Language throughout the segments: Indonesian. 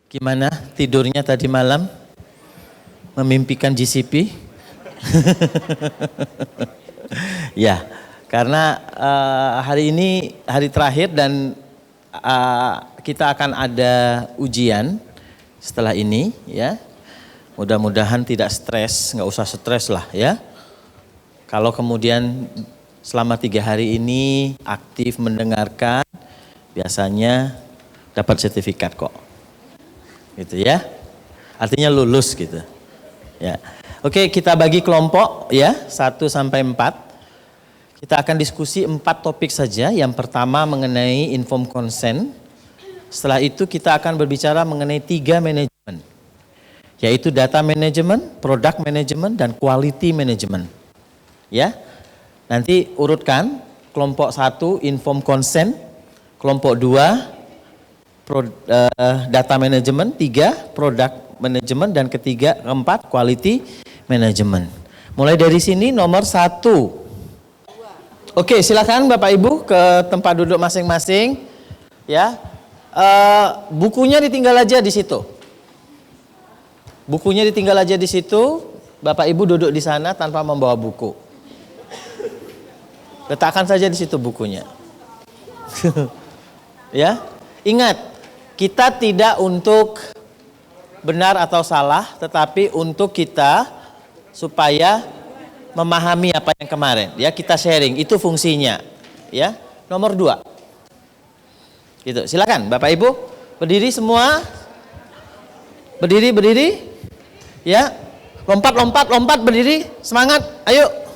Gimana tidurnya tadi malam? Memimpikan GCP? Ya, karena hari ini hari terakhir dan kita akan ada ujian setelah ini ya. Mudah-mudahan tidak stres, nggak usah stres lah ya. Kalau kemudian selama 3 hari ini aktif mendengarkan, biasanya dapat sertifikat kok. Gitu ya. Artinya lulus gitu. Ya. Oke, kita bagi kelompok ya, 1 sampai 4. Kita akan diskusi 4 topik saja. Yang pertama mengenai informed consent. Setelah itu kita akan berbicara mengenai 3 manajemen. Yaitu data management, product management, dan quality management. Ya. Nanti urutkan kelompok 1 informed consent, kelompok 2 data management, 3 product management, dan keempat quality management. Mulai dari sini nomor 1. Oke, silakan Bapak Ibu ke tempat duduk masing-masing. Ya, bukunya ditinggal aja di situ. Bukunya ditinggal aja di situ. Bapak Ibu duduk di sana tanpa membawa buku. Letakkan saja di situ bukunya. Ya, ingat. Kita tidak untuk benar atau salah, tetapi untuk kita supaya memahami apa yang kemarin. Ya, kita sharing, itu fungsinya. Ya, nomor 2. Gitu. Silakan, Bapak Ibu, berdiri semua. Berdiri. Ya, lompat, berdiri, semangat, ayo.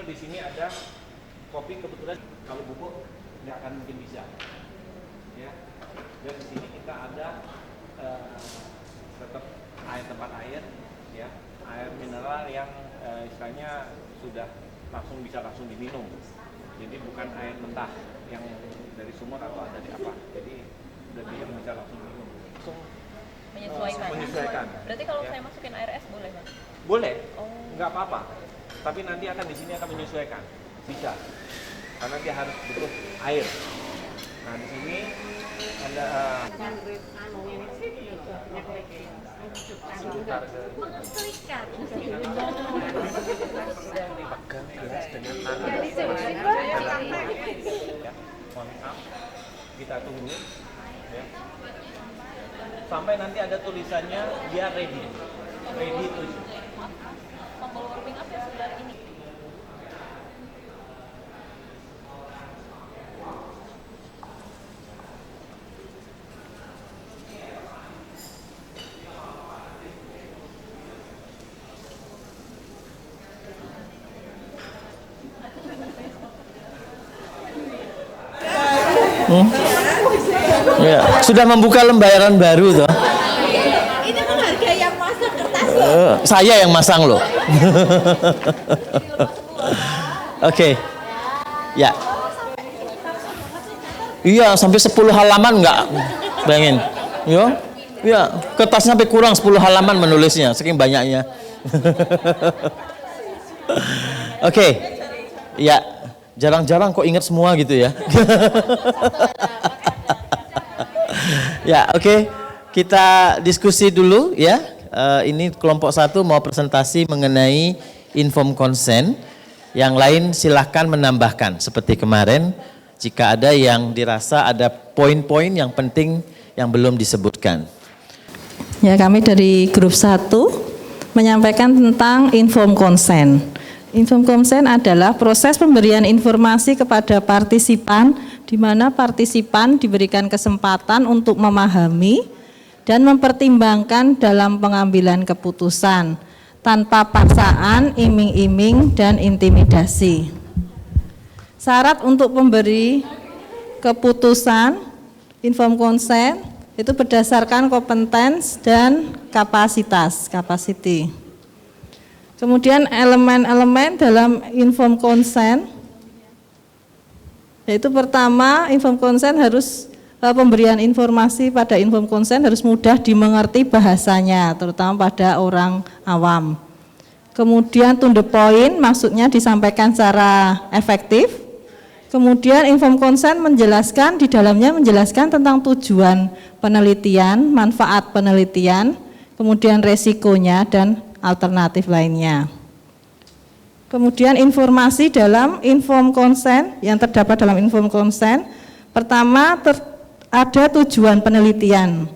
Di sini ada kopi, kebetulan kalau buku nggak akan mungkin bisa ya. Dan di sini kita ada tetap tempat air ya, air mineral yang istilahnya sudah bisa langsung diminum, jadi bukan air mentah yang dari sumur atau dari apa, jadi bisa langsung diminum, langsung menyesuaikan. Berarti kalau saya masukin air es boleh Bang? Boleh, nggak apa-apa. Tapi nanti di sini akan menyesuaikan, bisa, karena dia harus butuh air. Nah di sini ada sebentar ke pegang gelas dengan tangan. Ya, mohon maaf, kita tunggu ya. Sampai nanti ada tulisannya dia ready to use. Tombol warming up yang sebelah ini. Ya, sudah membuka lembaran baru toh. Ini kan harga yang masuk kertas. Saya yang masang loh. Oke. Ya. Iya, sampai 10 halaman enggak? Bayangin. Ya, kertasnya sampai kurang 10 halaman menulisnya, saking banyaknya. Oke. Ya, jarang-jarang kok ingat semua gitu ya. Ya, oke. Kita diskusi dulu ya. Ini kelompok 1 mau presentasi mengenai informed consent. Yang lain silahkan menambahkan seperti kemarin. Jika ada yang dirasa ada poin-poin yang penting yang belum disebutkan. Ya, kami dari grup 1 menyampaikan tentang informed consent. Informed consent adalah proses pemberian informasi kepada partisipan di mana partisipan diberikan kesempatan untuk memahami dan mempertimbangkan dalam pengambilan keputusan tanpa paksaan, iming-iming, dan intimidasi. Syarat untuk pemberi keputusan informed consent itu berdasarkan kompetens dan kapasitas, capacity. Kemudian elemen-elemen dalam informed consent, yaitu pertama informed consent harus pemberian informasi pada informed consent harus mudah dimengerti bahasanya, terutama pada orang awam. Kemudian to the point, maksudnya disampaikan secara efektif. Kemudian informed consent menjelaskan, di dalamnya menjelaskan tentang tujuan penelitian, manfaat penelitian, kemudian resikonya dan alternatif lainnya. Kemudian informasi dalam informed consent yang terdapat dalam informed consent, pertama ada tujuan penelitian,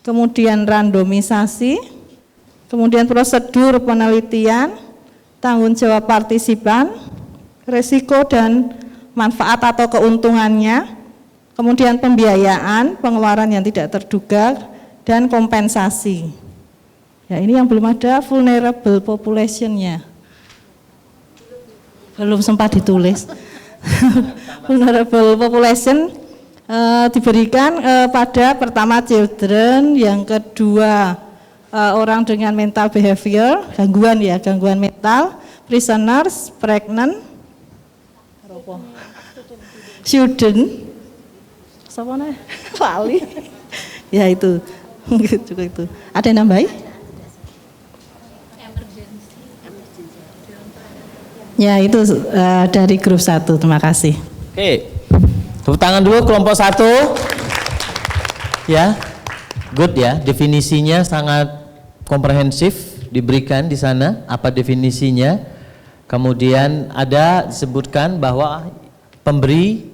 kemudian randomisasi, kemudian prosedur penelitian, tanggung jawab partisipan, resiko dan manfaat atau keuntungannya, kemudian pembiayaan, pengeluaran yang tidak terduga, dan kompensasi. Ya, ini yang belum ada vulnerable population-nya. Belum sempat ditulis. Vulnerable population diberikan pada pertama children, yang kedua orang dengan mental behavior, gangguan mental, prisoners, pregnant, student, siapa nih? Wali. Ya itu, cukup itu. Ada yang nambahin? Ya itu dari grup 1, terima kasih. Oke, tepuk tangan dulu kelompok 1. Ya, good ya, definisinya sangat komprehensif diberikan di sana. Apa definisinya? Kemudian ada disebutkan bahwa pemberi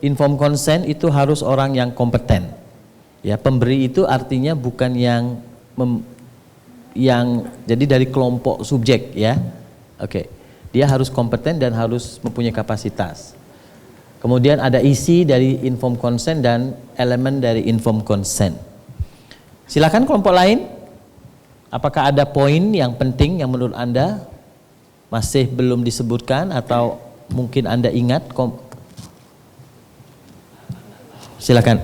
informed consent itu harus orang yang kompeten. Ya, pemberi itu artinya bukan yang jadi dari kelompok subjek ya. Oke. Dia harus kompeten dan harus mempunyai kapasitas. Kemudian ada isi dari informed consent dan elemen dari informed consent. Silakan kelompok lain. Apakah ada poin yang penting yang menurut Anda masih belum disebutkan atau mungkin Anda ingat? Silakan.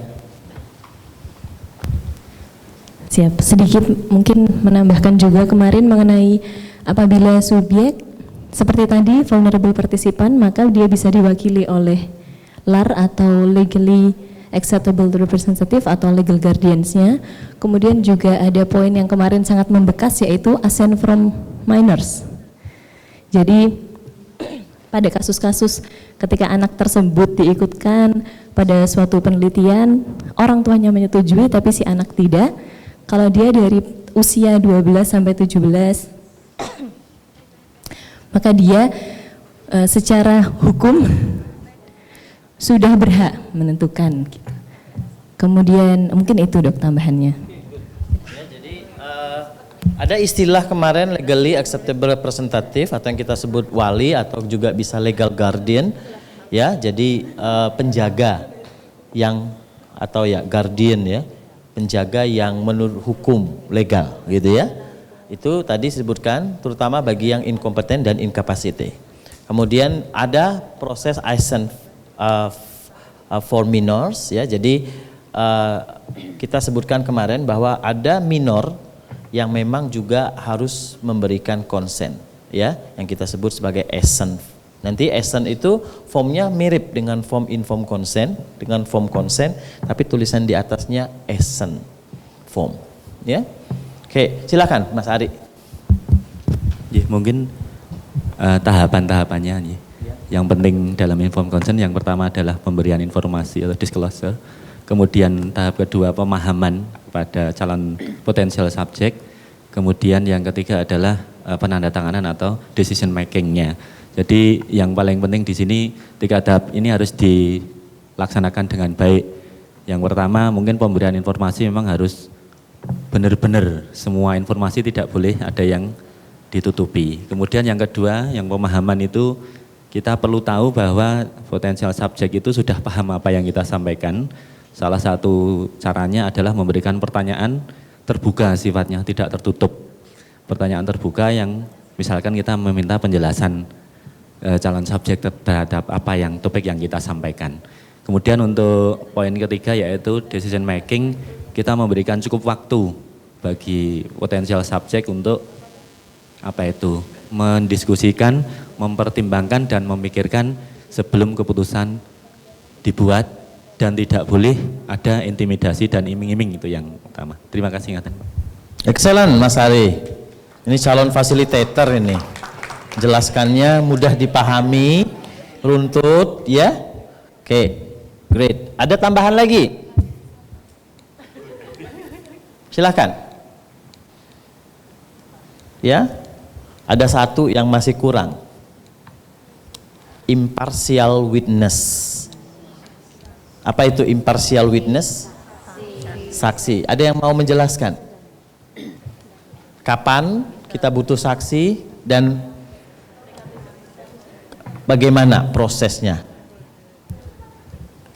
Siap, sedikit mungkin menambahkan juga kemarin mengenai apabila subjek seperti tadi vulnerable participant, maka dia bisa diwakili oleh LAR atau legally acceptable representative atau legal guardians-nya. Kemudian juga ada poin yang kemarin sangat membekas, yaitu assent from minors. Jadi pada kasus-kasus ketika anak tersebut diikutkan pada suatu penelitian, orang tuanya menyetujui tapi si anak tidak, kalau dia dari usia 12 sampai 17, maka dia secara hukum sudah berhak menentukan. Kemudian mungkin itu Dok tambahannya. Ya, jadi ada istilah kemarin legally acceptable representative atau yang kita sebut wali atau juga bisa legal guardian. Ya, jadi penjaga yang atau ya guardian ya, penjaga yang menurut hukum legal gitu ya. Itu tadi disebutkan terutama bagi yang inkompeten dan incapacity. Kemudian ada proses assent for minors ya. Jadi kita sebutkan kemarin bahwa ada minor yang memang juga harus memberikan consent ya, yang kita sebut sebagai assent. Nanti assent itu formnya mirip dengan form informed consent, dengan form consent, tapi tulisan di atasnya assent form ya. Oke, silakan Mas Ari. Ya, mungkin tahapan-tahapannya ya. Yang penting dalam informed consent yang pertama adalah pemberian informasi atau disclosure. Kemudian tahap kedua pemahaman kepada calon potensial subjek. Kemudian yang ketiga adalah penandatanganan atau decision making-nya. Jadi yang paling penting di sini 3 tahap ini harus dilaksanakan dengan baik. Yang pertama mungkin pemberian informasi memang harus benar-benar semua informasi, tidak boleh ada yang ditutupi. Kemudian yang kedua, yang pemahaman itu kita perlu tahu bahwa potensial subjek itu sudah paham apa yang kita sampaikan. Salah satu caranya adalah memberikan pertanyaan terbuka sifatnya, tidak tertutup. Pertanyaan terbuka yang misalkan kita meminta penjelasan calon subjek terhadap apa yang topik yang kita sampaikan. Kemudian untuk poin ketiga yaitu decision making, kita memberikan cukup waktu bagi potensial subjek untuk mendiskusikan, mempertimbangkan dan memikirkan sebelum keputusan dibuat dan tidak boleh ada intimidasi dan iming-iming, itu yang utama. Terima kasih Ngaten. Excellent Mas Ari. Ini calon fasilitator ini. Jelaskannya mudah dipahami, runtut ya. Oke, great. Ada tambahan lagi? Silakan. Ya, ada satu yang masih kurang. Impartial witness. Apa itu impartial witness? Saksi. Ada yang mau menjelaskan? Kapan kita butuh saksi dan bagaimana prosesnya?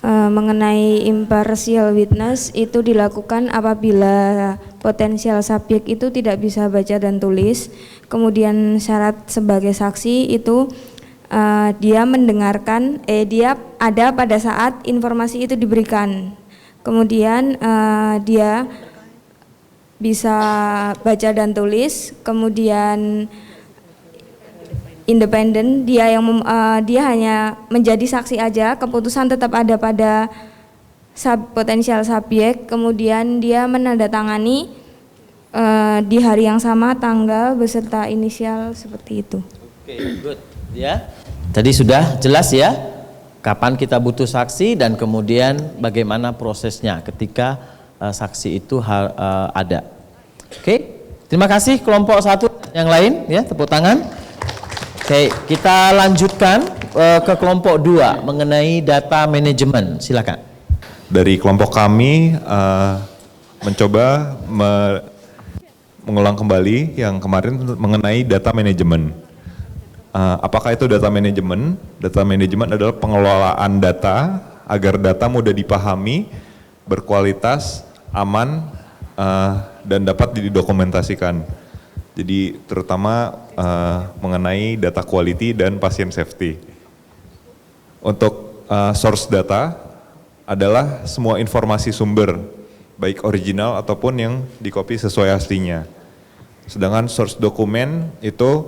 Mengenai impartial witness itu dilakukan apabila potensial subjek itu tidak bisa baca dan tulis. Kemudian syarat sebagai saksi itu dia mendengarkan, dia ada pada saat informasi itu diberikan. Kemudian dia bisa baca dan tulis, kemudian independen, dia hanya menjadi saksi aja, keputusan tetap ada pada potensial subjek, kemudian dia menandatangani di hari yang sama, tanggal beserta inisial, seperti itu. Oke, good. Ya, tadi sudah jelas ya, kapan kita butuh saksi dan kemudian bagaimana prosesnya ketika saksi itu ada. Oke, terima kasih kelompok satu. Yang lain ya, tepuk tangan. Oke, kita lanjutkan ke kelompok 2 mengenai data manajemen. Silakan. Dari kelompok kami mencoba mengulang kembali yang kemarin mengenai data manajemen. Apakah itu data manajemen? Data manajemen adalah pengelolaan data agar data mudah dipahami, berkualitas, aman, dan dapat didokumentasikan. Jadi terutama mengenai data quality dan patient safety. Untuk source data adalah semua informasi sumber, baik original ataupun yang dicopy sesuai aslinya. Sedangkan source dokumen itu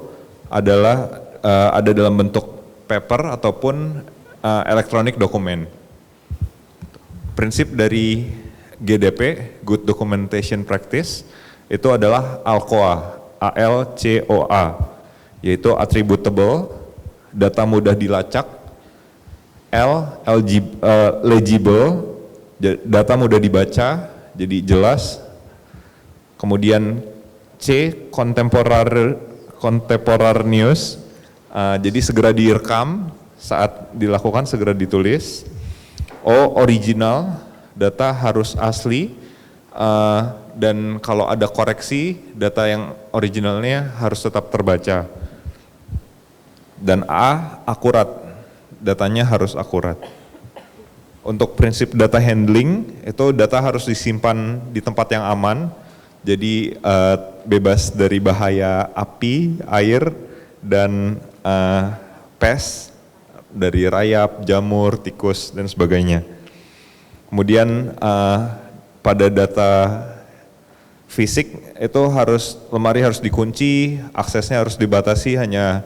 adalah ada dalam bentuk paper ataupun electronic dokumen. Prinsip dari GDP, Good Documentation Practice, itu adalah ALCOA. ALCOA, yaitu attributable, data mudah dilacak, legible, data mudah dibaca, jadi jelas, kemudian C, contemporaneous, jadi segera direkam, saat dilakukan segera ditulis, O, original, data harus asli, dan kalau ada koreksi, data yang originalnya harus tetap terbaca. Dan A, akurat, datanya harus akurat. Untuk prinsip data handling, itu data harus disimpan di tempat yang aman, jadi bebas dari bahaya api, air, dan pest, dari rayap, jamur, tikus, dan sebagainya. Kemudian pada data fisik itu lemari harus dikunci, aksesnya harus dibatasi, hanya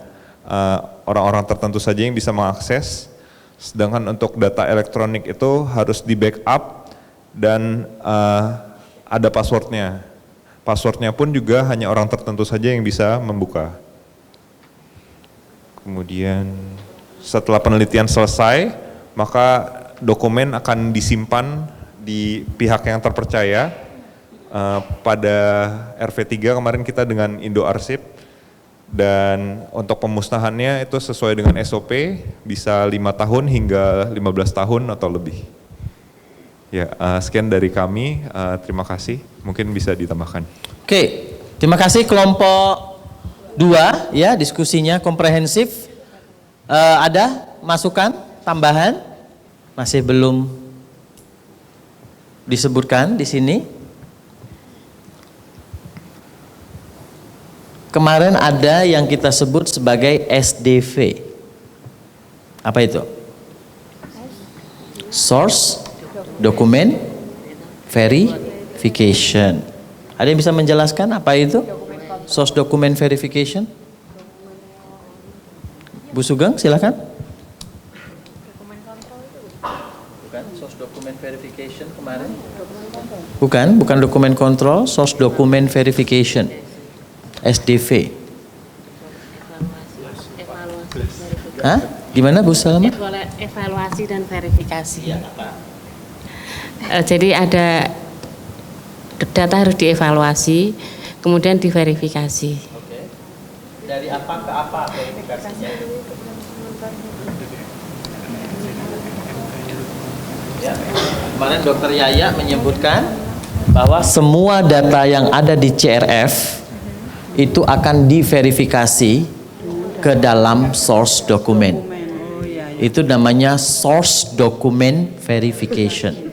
orang-orang tertentu saja yang bisa mengakses. Sedangkan untuk data elektronik itu harus di backup dan ada passwordnya. Passwordnya pun juga hanya orang tertentu saja yang bisa membuka. Kemudian setelah penelitian selesai, maka dokumen akan disimpan di pihak yang terpercaya. Pada RV3 kemarin kita dengan Indo Arsip, dan untuk pemusnahannya itu sesuai dengan SOP, bisa 5 tahun hingga 15 tahun atau lebih. Ya, sekian dari kami, terima kasih, mungkin bisa ditambahkan. Oke, terima kasih kelompok 2 ya, diskusinya komprehensif. Ada masukan, tambahan? Masih belum disebutkan di sini. Kemarin ada yang kita sebut sebagai SDV. Apa itu? Source Document Verification. Ada yang bisa menjelaskan apa itu? Source Document Verification? Bu Sugeng, silakan. Bukan, source Dokumen verification kemarin? Bukan dokumen kontrol, source document verification. SDV. Hah? Gimana Bu Salma? Evaluasi dan verifikasi. Jadi ada data harus dievaluasi, kemudian diverifikasi. Oke. Dari apa ke apa verifikasinya? Ya. Kemarin Dokter Yaya menyebutkan bahwa semua data yang ada di CRF itu akan diverifikasi ke dalam source document. Itu namanya source document verification.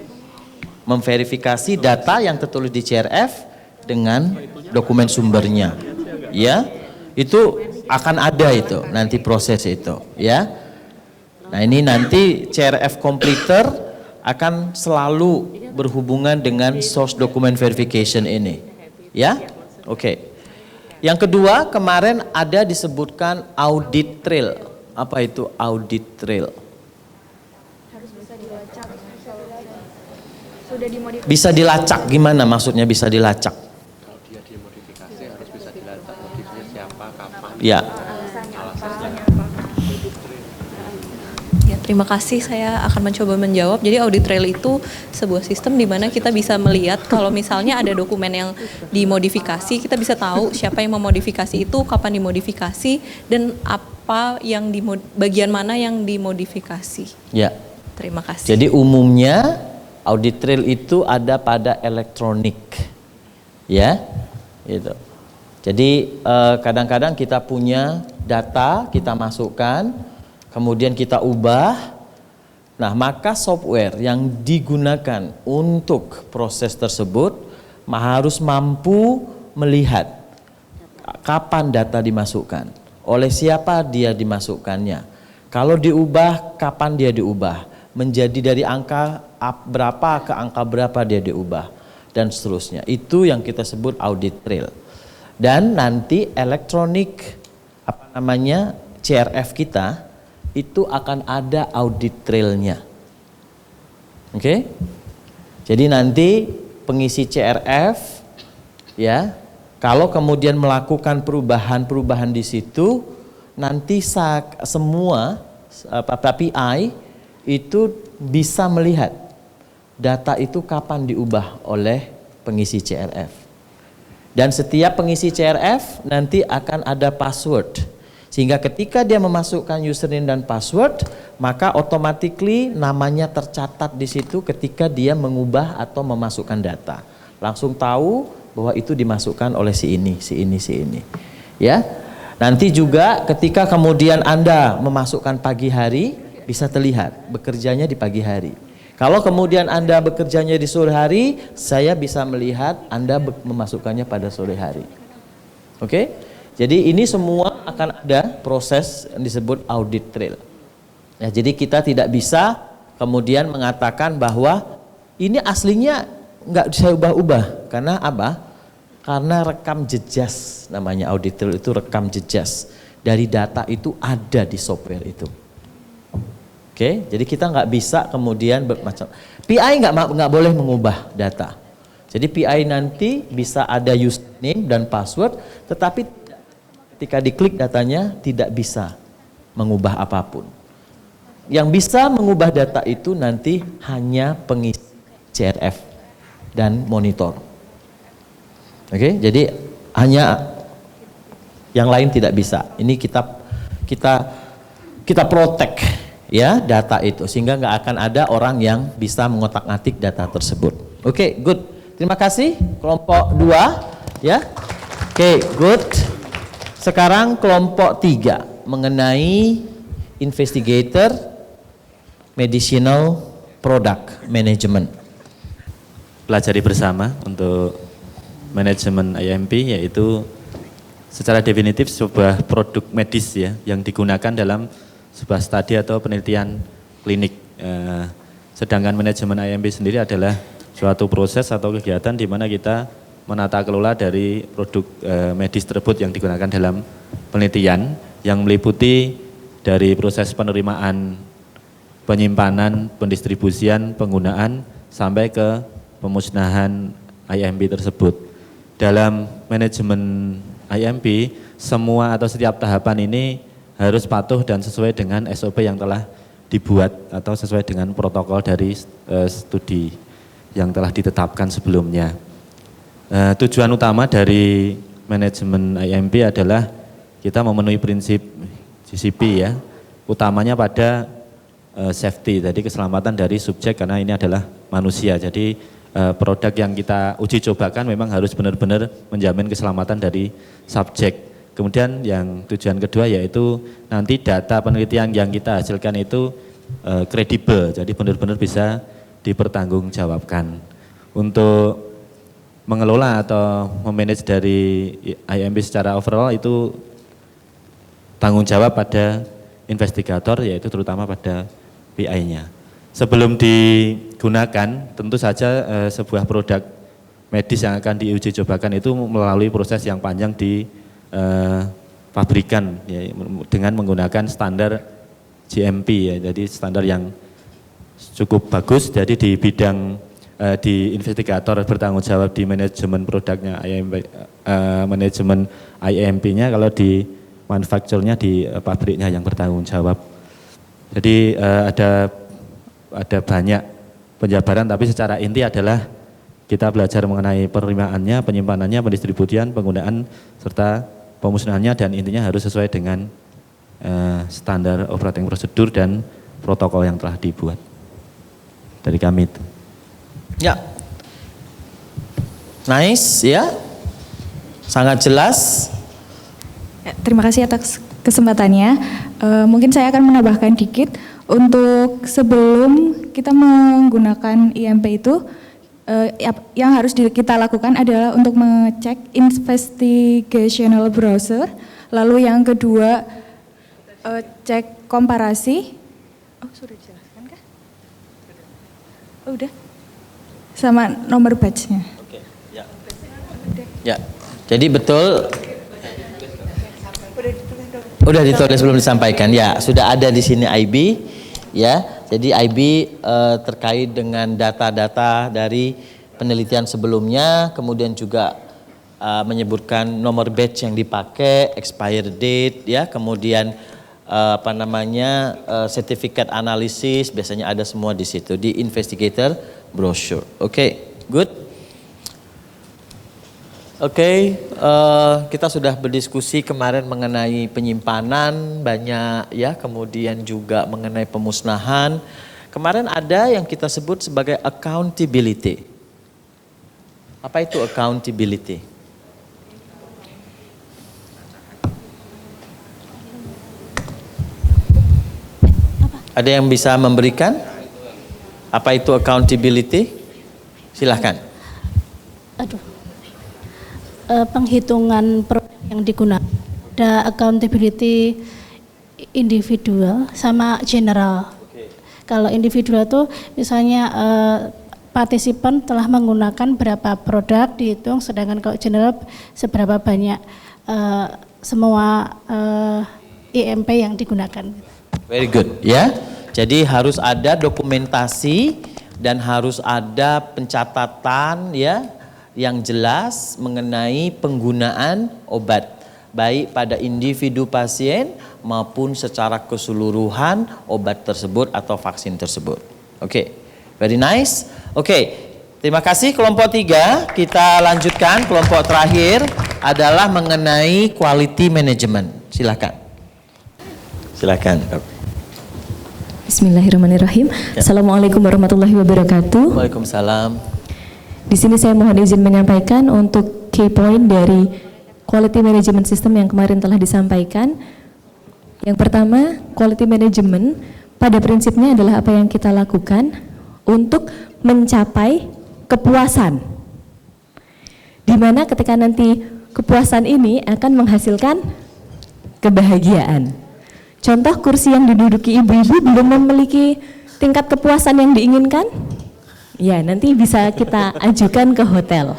Memverifikasi data yang tertulis di CRF dengan dokumen sumbernya. Ya, itu akan ada itu nanti proses itu. Ya. Nah ini nanti CRF completer akan selalu berhubungan dengan source document verification ini. Ya, oke. Yang kedua, kemarin ada disebutkan audit trail. Apa itu audit trail? Bisa dilacak gimana maksudnya bisa dilacak? Kalau dia dimodifikasi harus bisa dilacak motifnya siapa, kapan. Ya. Ya, terima kasih. Saya akan mencoba menjawab. Jadi audit trail itu sebuah sistem di mana kita bisa melihat kalau misalnya ada dokumen yang dimodifikasi, kita bisa tahu siapa yang memodifikasi itu, kapan dimodifikasi, dan apa yang bagian mana yang dimodifikasi. Ya. Terima kasih. Jadi umumnya audit trail itu ada pada elektronik. Ya. Gitu. Jadi kadang-kadang kita punya data, kita masukkan, kemudian kita ubah. Nah, maka software yang digunakan untuk proses tersebut harus mampu melihat kapan data dimasukkan, oleh siapa dia dimasukkannya. Kalau diubah, kapan dia diubah, menjadi dari angka berapa ke angka berapa dia diubah, dan seterusnya. Itu yang kita sebut audit trail. Dan nanti elektronik CRF kita itu akan ada audit trailnya. Oke? Jadi nanti pengisi CRF ya, kalau kemudian melakukan perubahan-perubahan di situ, nanti semua PI itu bisa melihat data itu kapan diubah oleh pengisi CRF. Dan setiap pengisi CRF nanti akan ada password. Sehingga ketika dia memasukkan username dan password, maka automatically namanya tercatat di situ ketika dia mengubah atau memasukkan data. Langsung tahu bahwa itu dimasukkan oleh si ini. Ya. Nanti juga ketika kemudian Anda memasukkan pagi hari, bisa terlihat bekerjanya di pagi hari. Kalau kemudian Anda bekerjanya di sore hari, saya bisa melihat Anda memasukkannya pada sore hari. Oke? Jadi ini semua akan ada proses yang disebut audit trail. Ya, jadi kita tidak bisa kemudian mengatakan bahwa ini aslinya nggak saya ubah-ubah. Karena apa? Karena rekam jejas, namanya audit trail itu rekam jejas. Dari data itu ada di software itu. Oke, jadi kita nggak bisa kemudian bermacam. PI nggak boleh mengubah data. Jadi PI nanti bisa ada username dan password, tetapi ketika diklik datanya tidak bisa mengubah apapun. Yang bisa mengubah data itu nanti hanya pengisi CRF dan monitor. Oke, jadi hanya yang lain tidak bisa. Ini kita protect ya data itu sehingga nggak akan ada orang yang bisa mengotak-atik data tersebut. Oke, good. Terima kasih kelompok 2 ya. Oke, good. Sekarang kelompok 3 mengenai investigator medicinal product management. Pelajari bersama untuk manajemen IMP, yaitu secara definitif sebuah produk medis ya yang digunakan dalam sebuah studi atau penelitian klinik. Sedangkan manajemen IMP sendiri adalah suatu proses atau kegiatan di mana kita menata kelola dari produk medis tersebut yang digunakan dalam penelitian, yang meliputi dari proses penerimaan penyimpanan, pendistribusian, penggunaan, sampai ke pemusnahan IMP tersebut. Dalam manajemen IMP, semua atau setiap tahapan ini harus patuh dan sesuai dengan SOP yang telah dibuat atau sesuai dengan protokol dari studi yang telah ditetapkan sebelumnya. Tujuan utama dari manajemen IMP adalah kita memenuhi prinsip GCP ya, utamanya pada safety, jadi keselamatan dari subjek karena ini adalah manusia. Jadi produk yang kita uji cobakan memang harus benar-benar menjamin keselamatan dari subjek. Kemudian yang tujuan kedua yaitu nanti data penelitian yang kita hasilkan itu kredibel, jadi benar-benar bisa dipertanggungjawabkan. Untuk mengelola atau memanage dari IMP secara overall itu tanggung jawab pada investigator, yaitu terutama pada PI-nya. Sebelum digunakan, tentu saja sebuah produk medis yang akan diuji cobakan itu melalui proses yang panjang di pabrikan ya, dengan menggunakan standar GMP ya, jadi standar yang cukup bagus. Jadi di bidang di investigator bertanggung jawab di manajemen produknya IMP, manajemen IMP-nya, kalau di manufakturnya di pabriknya yang bertanggung jawab. Jadi ada banyak penjabaran, tapi secara inti adalah kita belajar mengenai penerimaannya, penyimpanannya, pendistribusian, penggunaan, serta pemusnahannya, dan intinya harus sesuai dengan standar operating prosedur dan protokol yang telah dibuat dari kami itu. Ya, nice ya, sangat jelas. Ya, terima kasih atas kesempatannya. Mungkin saya akan menambahkan dikit untuk sebelum kita menggunakan IMP itu. Yang harus kita lakukan adalah untuk mengecek investigational browser, lalu yang kedua cek komparasi. Oh, sudah dijelaskan kah? Oh, udah. Sama nomor batch-nya. Oke, ya. Ya, jadi betul. Udah ditulis belum disampaikan? Ya, sudah ada di sini IB, ya. Jadi IB terkait dengan data-data dari penelitian sebelumnya, kemudian juga menyebutkan nomor batch yang dipakai, expire date, ya, kemudian certificate analysis, biasanya ada semua di situ di investigator brochure. Oke, good. Oke, kita sudah berdiskusi kemarin mengenai penyimpanan banyak ya, kemudian juga mengenai pemusnahan. Kemarin ada yang kita sebut sebagai accountability. Apa itu accountability? Ada yang bisa memberikan? Apa itu accountability? Silahkan. Aduh. Penghitungan produk yang digunakan, ada accountability individual sama general. Kalau individual tuh misalnya partisipan telah menggunakan berapa produk dihitung, sedangkan kalau general seberapa banyak semua IMP yang digunakan. Very good ya. Jadi harus ada dokumentasi dan harus ada pencatatan ya yang jelas mengenai penggunaan obat, baik pada individu pasien maupun secara keseluruhan obat tersebut atau vaksin tersebut. Oke, very nice. Oke, terima kasih kelompok 3. Kita lanjutkan kelompok terakhir adalah mengenai quality management. Silakan. Silakan. Bismillahirrahmanirrahim. Ya. Assalamualaikum warahmatullahi wabarakatuh. Waalaikumsalam. Di sini saya mohon izin menyampaikan untuk key point dari quality management system yang kemarin telah disampaikan. Yang pertama, quality management pada prinsipnya adalah apa yang kita lakukan untuk mencapai kepuasan. Di mana ketika nanti kepuasan ini akan menghasilkan kebahagiaan. Contoh, kursi yang diduduki ibu-ibu belum memiliki tingkat kepuasan yang diinginkan. Ya, nanti bisa kita ajukan ke hotel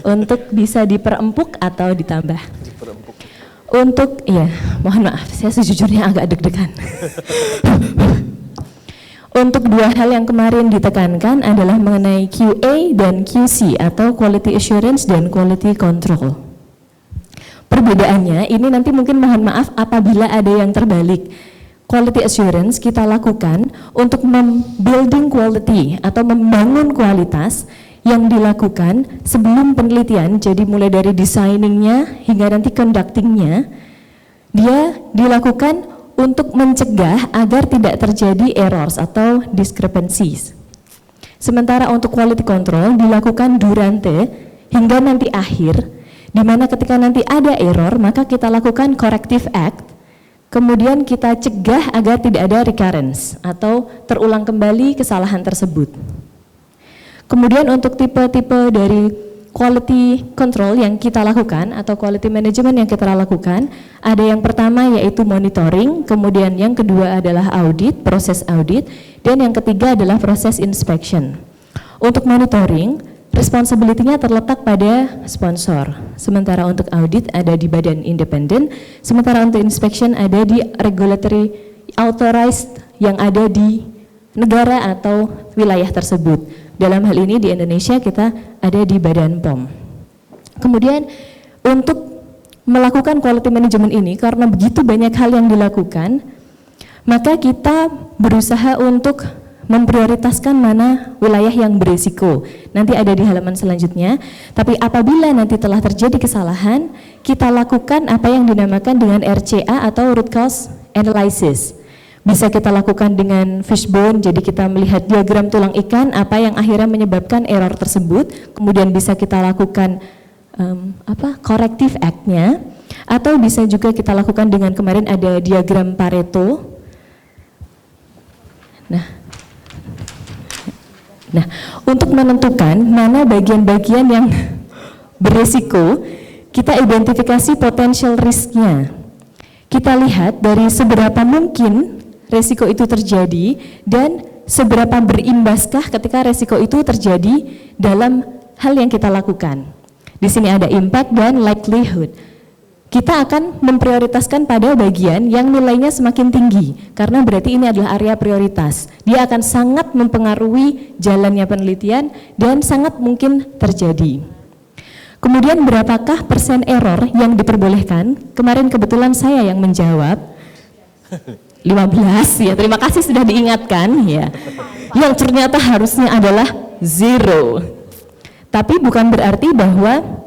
untuk bisa diperempuk atau ditambah. Untuk, ya, mohon maaf, saya sejujurnya agak deg-degan. Untuk dua hal yang kemarin ditekankan adalah mengenai QA dan QC atau Quality Assurance dan Quality Control. Perbedaannya ini nanti mungkin mohon maaf apabila ada yang terbalik. Quality Assurance kita lakukan untuk membuilding quality atau membangun kualitas yang dilakukan sebelum penelitian, jadi mulai dari designing-nya hingga nanti conducting-nya, dia dilakukan untuk mencegah agar tidak terjadi errors atau discrepancies. Sementara untuk quality control dilakukan durante hingga nanti akhir, di mana ketika nanti ada error maka kita lakukan corrective act, kemudian kita cegah agar tidak ada recurrence atau terulang kembali kesalahan tersebut. Kemudian untuk tipe-tipe dari quality control yang kita lakukan atau quality management yang kita lakukan, ada yang pertama yaitu monitoring, kemudian yang kedua adalah audit, proses audit, dan yang ketiga adalah proses inspection. Untuk monitoring, responsibility-nya terletak pada sponsor, sementara untuk audit ada di badan independen, sementara untuk inspection ada di regulatory authorized yang ada di negara atau wilayah tersebut. Dalam hal ini di Indonesia kita ada di Badan POM. Kemudian untuk melakukan quality management ini karena begitu banyak hal yang dilakukan, maka kita berusaha untuk memprioritaskan mana wilayah yang berisiko. Nanti ada di halaman selanjutnya. Tapi apabila nanti telah terjadi kesalahan, kita lakukan apa yang dinamakan dengan RCA atau root cause analysis. Bisa kita lakukan dengan fishbone, jadi kita melihat diagram tulang ikan, apa yang akhirnya menyebabkan error tersebut, kemudian bisa kita lakukan corrective act-nya, atau bisa juga kita lakukan dengan kemarin ada diagram Pareto. Nah, untuk menentukan mana bagian-bagian yang berisiko, kita identifikasi potential risk-nya. Kita lihat dari seberapa mungkin resiko itu terjadi dan seberapa berimbaskah ketika resiko itu terjadi dalam hal yang kita lakukan. Di sini ada impact dan likelihood. Kita akan memprioritaskan pada bagian yang nilainya semakin tinggi karena berarti ini adalah area prioritas. Dia akan sangat mempengaruhi jalannya penelitian dan sangat mungkin terjadi. Kemudian berapakah persen error yang diperbolehkan? Kemarin kebetulan saya yang menjawab. 15 ya, terima kasih sudah diingatkan ya. Yang ternyata harusnya adalah 0. Tapi bukan berarti bahwa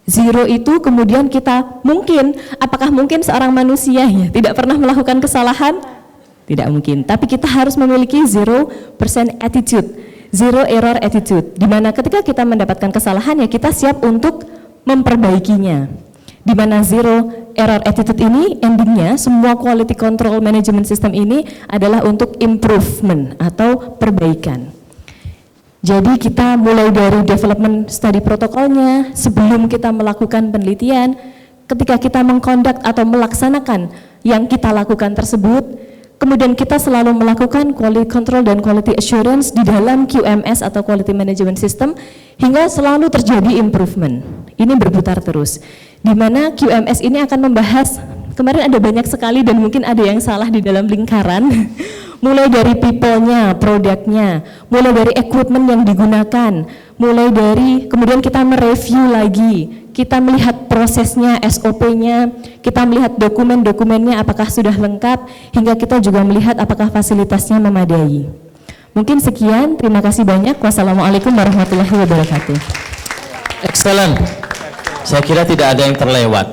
0 itu kemudian kita mungkin, apakah mungkin seorang manusia ya tidak pernah melakukan kesalahan? Tidak mungkin, tapi kita harus memiliki 0% attitude, 0 error attitude, di mana ketika kita mendapatkan kesalahan ya kita siap untuk memperbaikinya. Di mana 0 error attitude ini endingnya semua quality control management system ini adalah untuk improvement atau perbaikan. Jadi kita mulai dari development study protokolnya sebelum kita melakukan penelitian, ketika kita mengconduct atau melaksanakan yang kita lakukan tersebut, kemudian kita selalu melakukan quality control dan quality assurance di dalam QMS atau quality management system hingga selalu terjadi improvement. Ini berputar terus. Di mana QMS ini akan membahas, kemarin ada banyak sekali dan mungkin ada yang salah di dalam lingkaran, mulai dari people-nya, produknya, mulai dari equipment yang digunakan, mulai dari kemudian kita mereview lagi, kita melihat prosesnya, SOP-nya, kita melihat dokumen-dokumennya apakah sudah lengkap, hingga kita juga melihat apakah fasilitasnya memadai. Mungkin sekian, terima kasih banyak. Wassalamualaikum warahmatullahi wabarakatuh. Excellent. Saya kira tidak ada yang terlewat.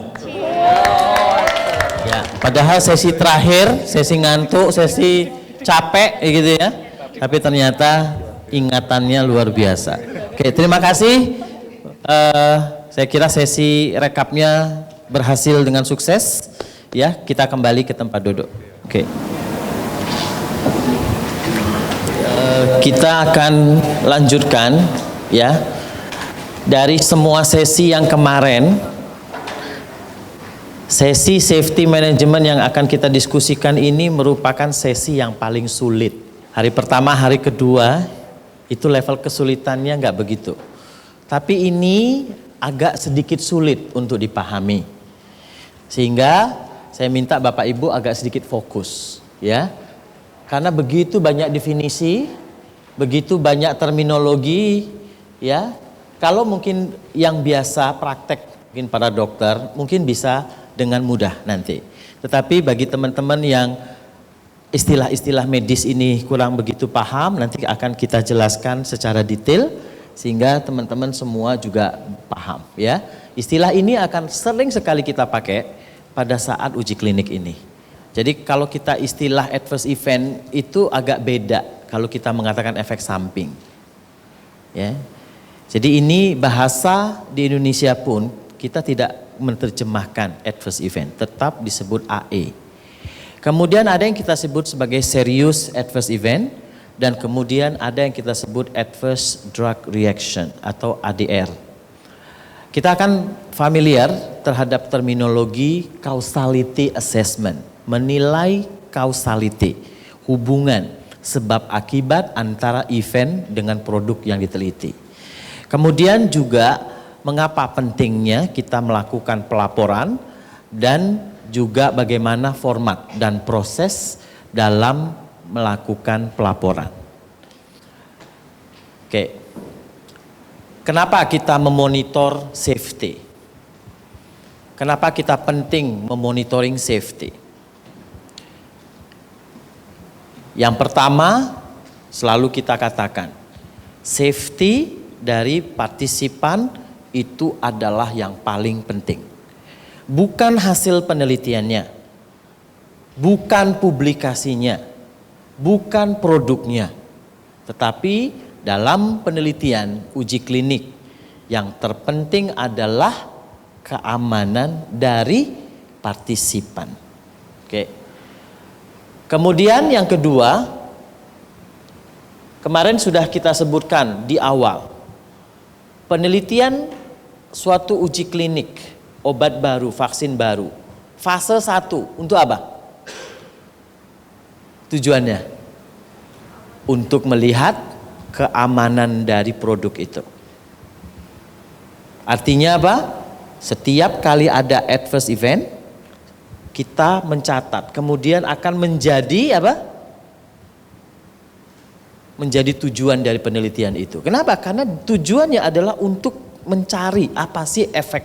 Ya, padahal sesi terakhir, sesi ngantuk, sesi capek gitu ya. Tapi ternyata ingatannya luar biasa. Oke, terima kasih. Saya kira sesi rekapnya berhasil dengan sukses. Ya, kita kembali ke tempat duduk. Oke. Kita akan lanjutkan ya. Dari semua sesi yang kemarin, sesi safety management yang akan kita diskusikan ini merupakan sesi yang paling sulit. Hari pertama, hari kedua, itu level kesulitannya nggak begitu. Tapi ini agak sedikit sulit untuk dipahami. Sehingga saya minta Bapak Ibu agak sedikit fokus, ya. Karena begitu banyak definisi, begitu banyak terminologi, ya. Kalau mungkin yang biasa praktek, mungkin para dokter, mungkin bisa dengan mudah nanti. Tetapi bagi teman-teman yang istilah-istilah medis ini kurang begitu paham, nanti akan kita jelaskan secara detail sehingga teman-teman semua juga paham, ya. Istilah ini akan sering sekali kita pakai pada saat uji klinik ini. Jadi kalau kita istilah adverse event itu agak beda kalau kita mengatakan efek samping, ya. Jadi ini bahasa di Indonesia pun kita tidak menerjemahkan adverse event, tetap disebut AE. Kemudian ada yang kita sebut sebagai serious adverse event, dan kemudian ada yang kita sebut adverse drug reaction atau ADR. Kita akan familiar terhadap terminologi causality assessment, menilai causality, hubungan sebab akibat antara event dengan produk yang diteliti. Kemudian juga mengapa pentingnya kita melakukan pelaporan dan juga bagaimana format dan proses dalam melakukan pelaporan. Oke. Kenapa kita memonitor safety? Kenapa kita penting memonitoring safety? Yang pertama, selalu kita katakan, safety dari partisipan itu adalah yang paling penting. Bukan hasil penelitiannya, bukan publikasinya, bukan produknya, tetapi dalam penelitian uji klinik yang terpenting adalah keamanan dari partisipan. Oke. Kemudian yang kedua, kemarin sudah kita sebutkan di awal, penelitian suatu uji klinik, obat baru, vaksin baru, fase 1 untuk apa? Tujuannya untuk melihat keamanan dari produk itu. Artinya apa? Setiap kali ada adverse event, kita mencatat, kemudian akan menjadi apa? Menjadi tujuan dari penelitian itu. Kenapa? Karena tujuannya adalah untuk mencari apa sih efek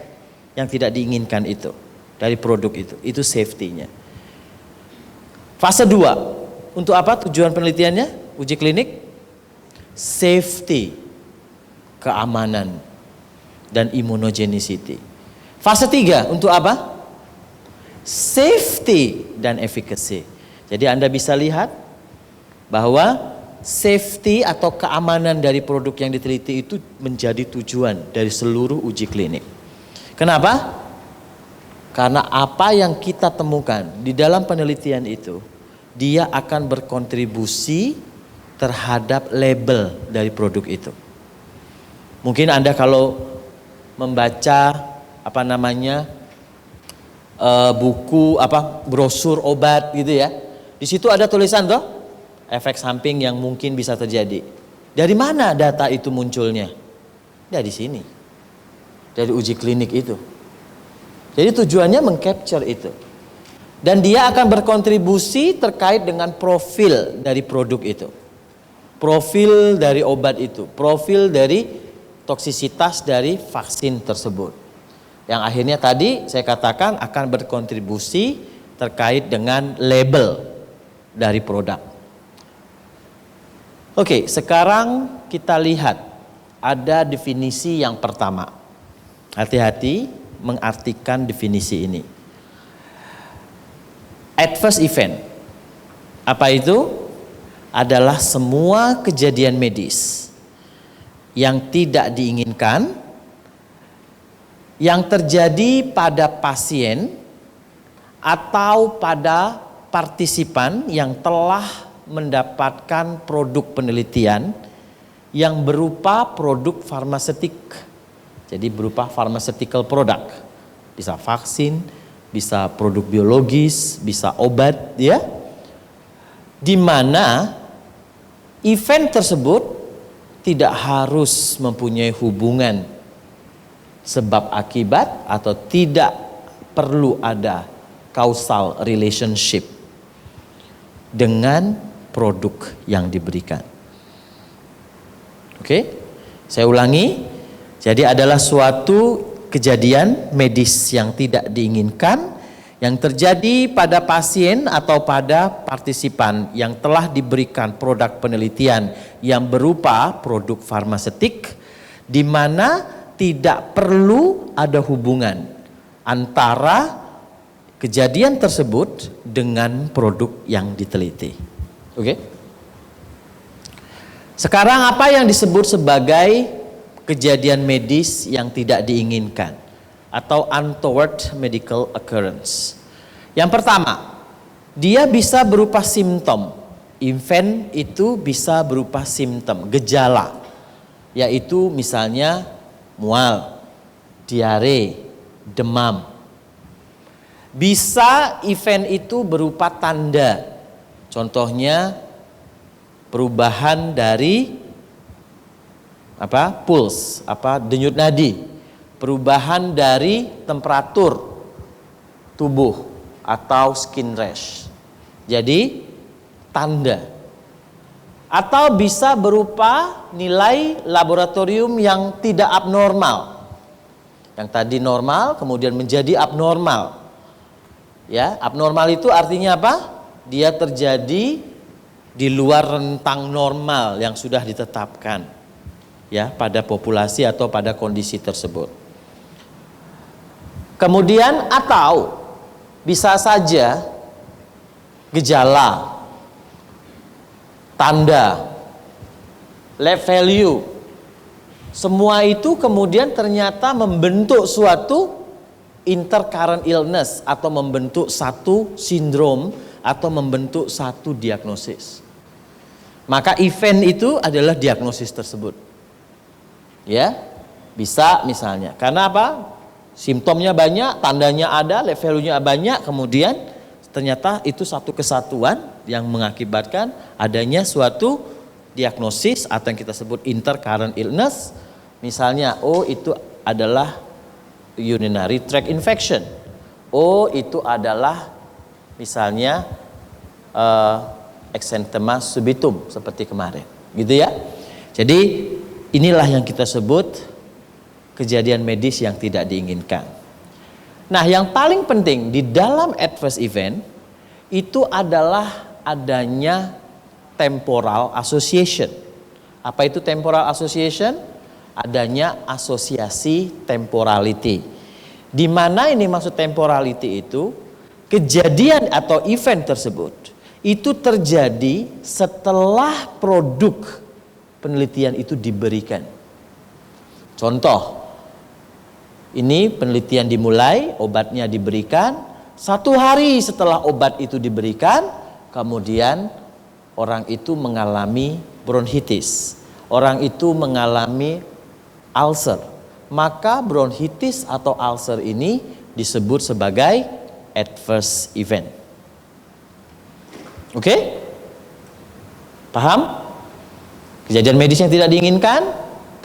yang tidak diinginkan itu dari produk itu. Itu safety-nya. Fase 2. Untuk apa tujuan penelitiannya? Uji klinik. Safety, keamanan, dan immunogenicity. Fase 3 untuk apa? Safety dan efficacy. Jadi Anda bisa lihat bahwa safety atau keamanan dari produk yang diteliti itu menjadi tujuan dari seluruh uji klinik. Kenapa? Karena apa yang kita temukan di dalam penelitian itu, dia akan berkontribusi terhadap label dari produk itu. Mungkin Anda kalau membaca buku brosur obat gitu ya, di situ ada tulisan toh efek samping yang mungkin bisa terjadi. Dari mana data itu munculnya? Dari sini. Dari uji klinik itu. Jadi tujuannya mengcapture itu. Dan dia akan berkontribusi terkait dengan profil dari produk itu. Profil dari obat itu. Profil dari toksisitas dari vaksin tersebut. Yang akhirnya tadi saya katakan akan berkontribusi terkait dengan label dari produk. Oke, sekarang kita lihat ada definisi yang pertama. Hati-hati mengartikan definisi ini. Adverse event. Apa itu? Adalah semua kejadian medis yang tidak diinginkan yang terjadi pada pasien atau pada partisipan yang telah mendapatkan produk penelitian yang berupa produk farmaseutik. Jadi berupa pharmaceutical product. Bisa vaksin, bisa produk biologis, bisa obat ya. Di mana event tersebut tidak harus mempunyai hubungan sebab akibat atau tidak perlu ada causal relationship dengan produk yang diberikan. Oke, saya ulangi. Jadi adalah suatu kejadian medis yang tidak diinginkan yang terjadi pada pasien atau pada partisipan yang telah diberikan produk penelitian yang berupa produk farmaseutik, di mana tidak perlu ada hubungan antara kejadian tersebut dengan produk yang diteliti. Oke? Sekarang apa yang disebut sebagai kejadian medis yang tidak diinginkan atau untoward medical occurrence? Yang pertama, dia bisa berupa simptom. Event itu bisa berupa simptom, gejala, yaitu misalnya mual, diare, demam. Bisa event itu berupa tanda, contohnya perubahan dari puls, denyut nadi, perubahan dari temperatur tubuh atau skin rash. Jadi tanda. Atau bisa berupa nilai laboratorium yang tidak abnormal. Yang tadi normal kemudian menjadi abnormal. Ya, abnormal itu artinya apa? Dia terjadi di luar rentang normal yang sudah ditetapkan ya pada populasi atau pada kondisi tersebut. Kemudian atau bisa saja gejala, tanda, lab value, semua itu kemudian ternyata membentuk suatu intercurrent illness atau membentuk satu sindrom atau membentuk satu diagnosis. Maka event itu adalah diagnosis tersebut. Ya, bisa misalnya. Karena apa? Simptomnya banyak, tandanya ada, lab value-nya banyak, kemudian ternyata itu satu kesatuan yang mengakibatkan adanya suatu diagnosis atau yang kita sebut intercurrent illness. Misalnya, oh itu adalah urinary tract infection. Oh itu adalah misalnya exanthema subitum seperti kemarin, gitu ya. Jadi inilah yang kita sebut kejadian medis yang tidak diinginkan. Nah, yang paling penting di dalam adverse event itu adalah adanya temporal association. Apa itu temporal association? Adanya asosiasi temporality. Di mana ini maksud temporality itu? Kejadian atau event tersebut itu terjadi setelah produk penelitian itu diberikan. Contoh, ini penelitian dimulai, obatnya diberikan, 1 hari setelah obat itu diberikan, kemudian orang itu mengalami bronkitis, orang itu mengalami ulcer. Maka bronkitis atau ulcer ini disebut sebagai adverse event. Oke? Paham? Kejadian medis yang tidak diinginkan.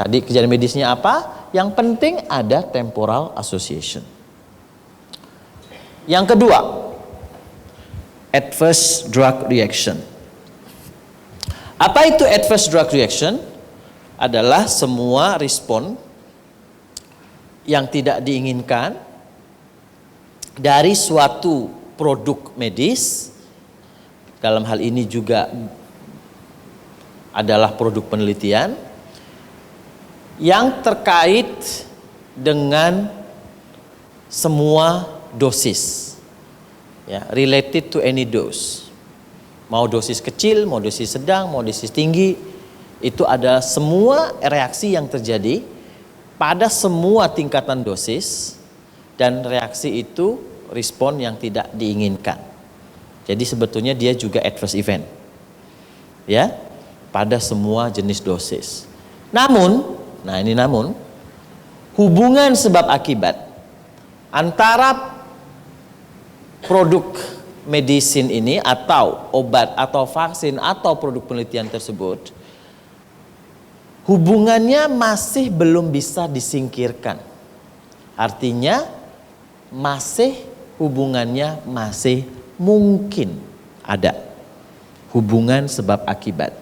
Tadi kejadian medisnya apa? Yang penting ada temporal association. Yang kedua, adverse drug reaction. Apa itu adverse drug reaction? Adalah semua respon yang tidak diinginkan dari suatu produk medis. Dalam hal ini juga adalah produk penelitian yang terkait dengan semua dosis, ya, related to any dose. Mau dosis kecil, mau dosis sedang, mau dosis tinggi, itu ada semua reaksi yang terjadi pada semua tingkatan dosis, dan reaksi itu respon yang tidak diinginkan. Jadi sebetulnya dia juga adverse event, ya, pada semua jenis dosis. Namun, hubungan sebab akibat antara produk medisin ini atau obat atau vaksin atau produk penelitian tersebut, hubungannya masih belum bisa disingkirkan. Artinya hubungannya masih mungkin ada. hubungan sebab akibat.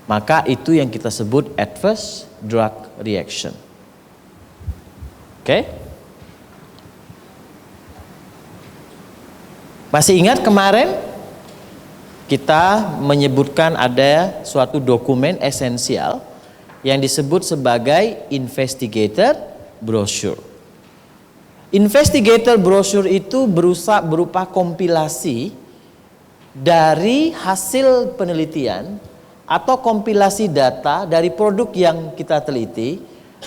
Maka itu yang kita sebut adverse drug reaction. Oke? Masih ingat kemarin kita menyebutkan ada suatu dokumen esensial yang disebut sebagai investigator brochure. Investigator brochure itu berupa kompilasi dari hasil penelitian atau kompilasi data dari produk yang kita teliti,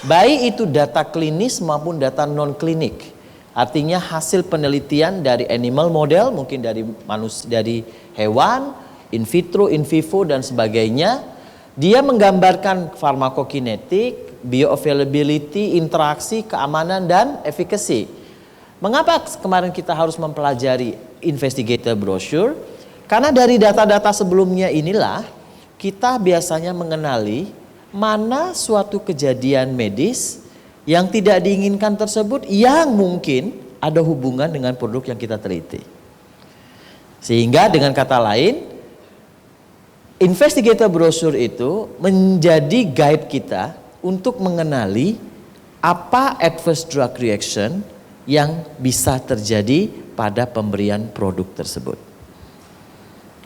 baik itu data klinis maupun data non klinik. Artinya hasil penelitian dari animal model, mungkin dari manusia, dari hewan, in vitro, in vivo dan sebagainya. Dia menggambarkan farmakokinetik, bioavailability, interaksi, keamanan dan efficacy. Mengapa kemarin kita harus mempelajari investigator brochure? Karena dari data-data sebelumnya inilah kita biasanya mengenali mana suatu kejadian medis yang tidak diinginkan tersebut yang mungkin ada hubungan dengan produk yang kita teliti. Sehingga dengan kata lain, investigator brochure itu menjadi guide kita untuk mengenali apa adverse drug reaction yang bisa terjadi pada pemberian produk tersebut.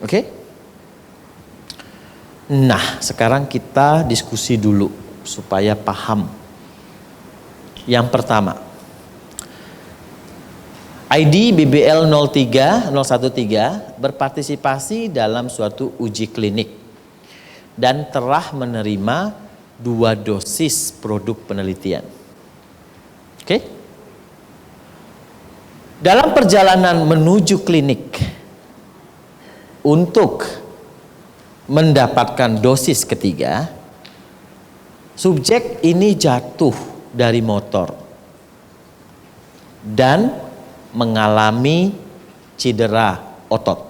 Oke? Nah, sekarang kita diskusi dulu supaya paham. Yang pertama, ID BBL 013 berpartisipasi dalam suatu uji klinik dan telah menerima 2 dosis produk penelitian. Oke? Dalam perjalanan menuju klinik untuk mendapatkan dosis ketiga, subjek ini jatuh dari motor dan mengalami cedera otot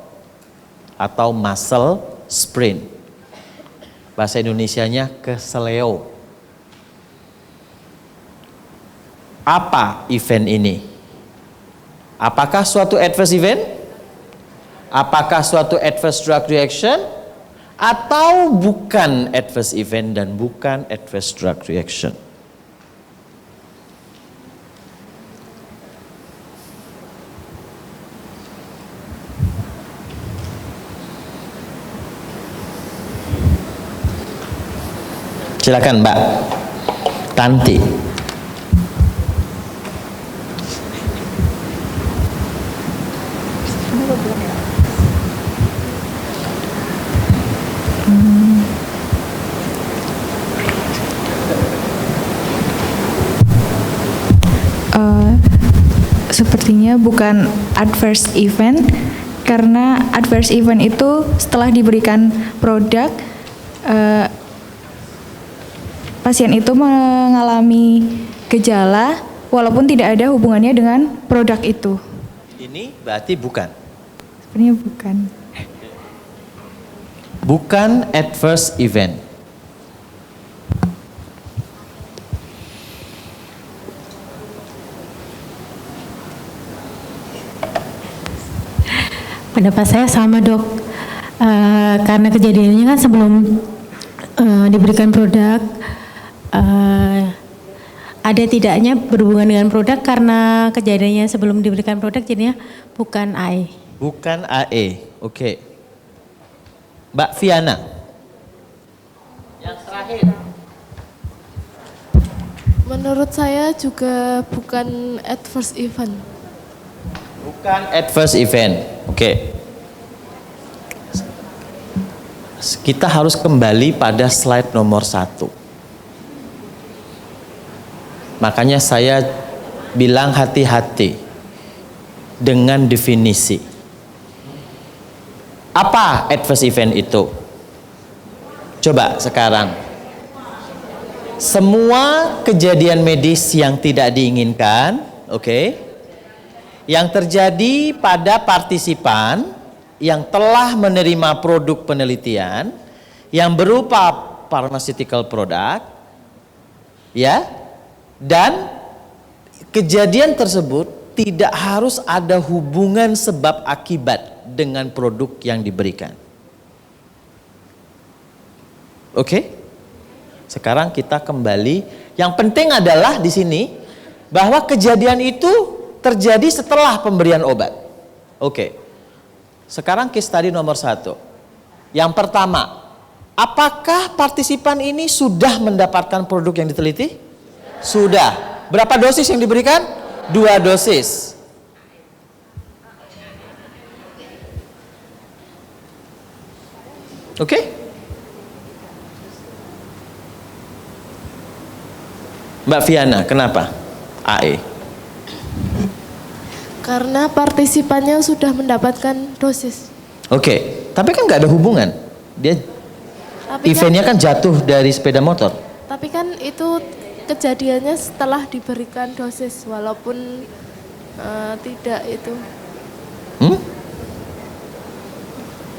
atau muscle sprain. Bahasa Indonesianya keseleo. Apa event ini? Apakah suatu adverse event? Apakah suatu adverse drug reaction? Atau bukan adverse event dan bukan adverse drug reaction? Silakan Mbak Tanti. Sepertinya bukan adverse event, karena adverse event itu setelah diberikan produk, pasien itu mengalami gejala walaupun tidak ada hubungannya dengan produk itu. Ini berarti bukan? Sebenarnya bukan. Bukan adverse event. Pendapat saya sama dok, karena kejadiannya kan sebelum diberikan produk, ada tidaknya berhubungan dengan produk karena kejadiannya sebelum diberikan produk jadinya bukan AE. Bukan AE, oke. Mbak Viana. Yang terakhir. Menurut saya juga bukan adverse event. Bukan adverse event, oke. Kita harus kembali pada slide nomor 1. Makanya saya bilang hati-hati dengan definisi. Apa adverse event itu? Coba sekarang. Semua kejadian medis yang tidak diinginkan, oke, yang terjadi pada partisipan yang telah menerima produk penelitian yang berupa pharmaceutical product, ya, dan kejadian tersebut tidak harus ada hubungan sebab akibat dengan produk yang diberikan. Oke? Sekarang kita kembali. Yang penting adalah di sini bahwa kejadian itu terjadi setelah pemberian obat. Oke. Sekarang case study nomor 1. Yang pertama, apakah partisipan ini sudah mendapatkan produk yang diteliti? Sudah. Berapa dosis yang diberikan? 2 dosis. Oke? Mbak Viana, kenapa? AE. Karena partisipannya sudah mendapatkan dosis. Oke, tapi kan nggak ada hubungan. Dia Tapi eventnya kan jatuh dari sepeda motor. Tapi kan itu kejadiannya setelah diberikan dosis, walaupun tidak itu.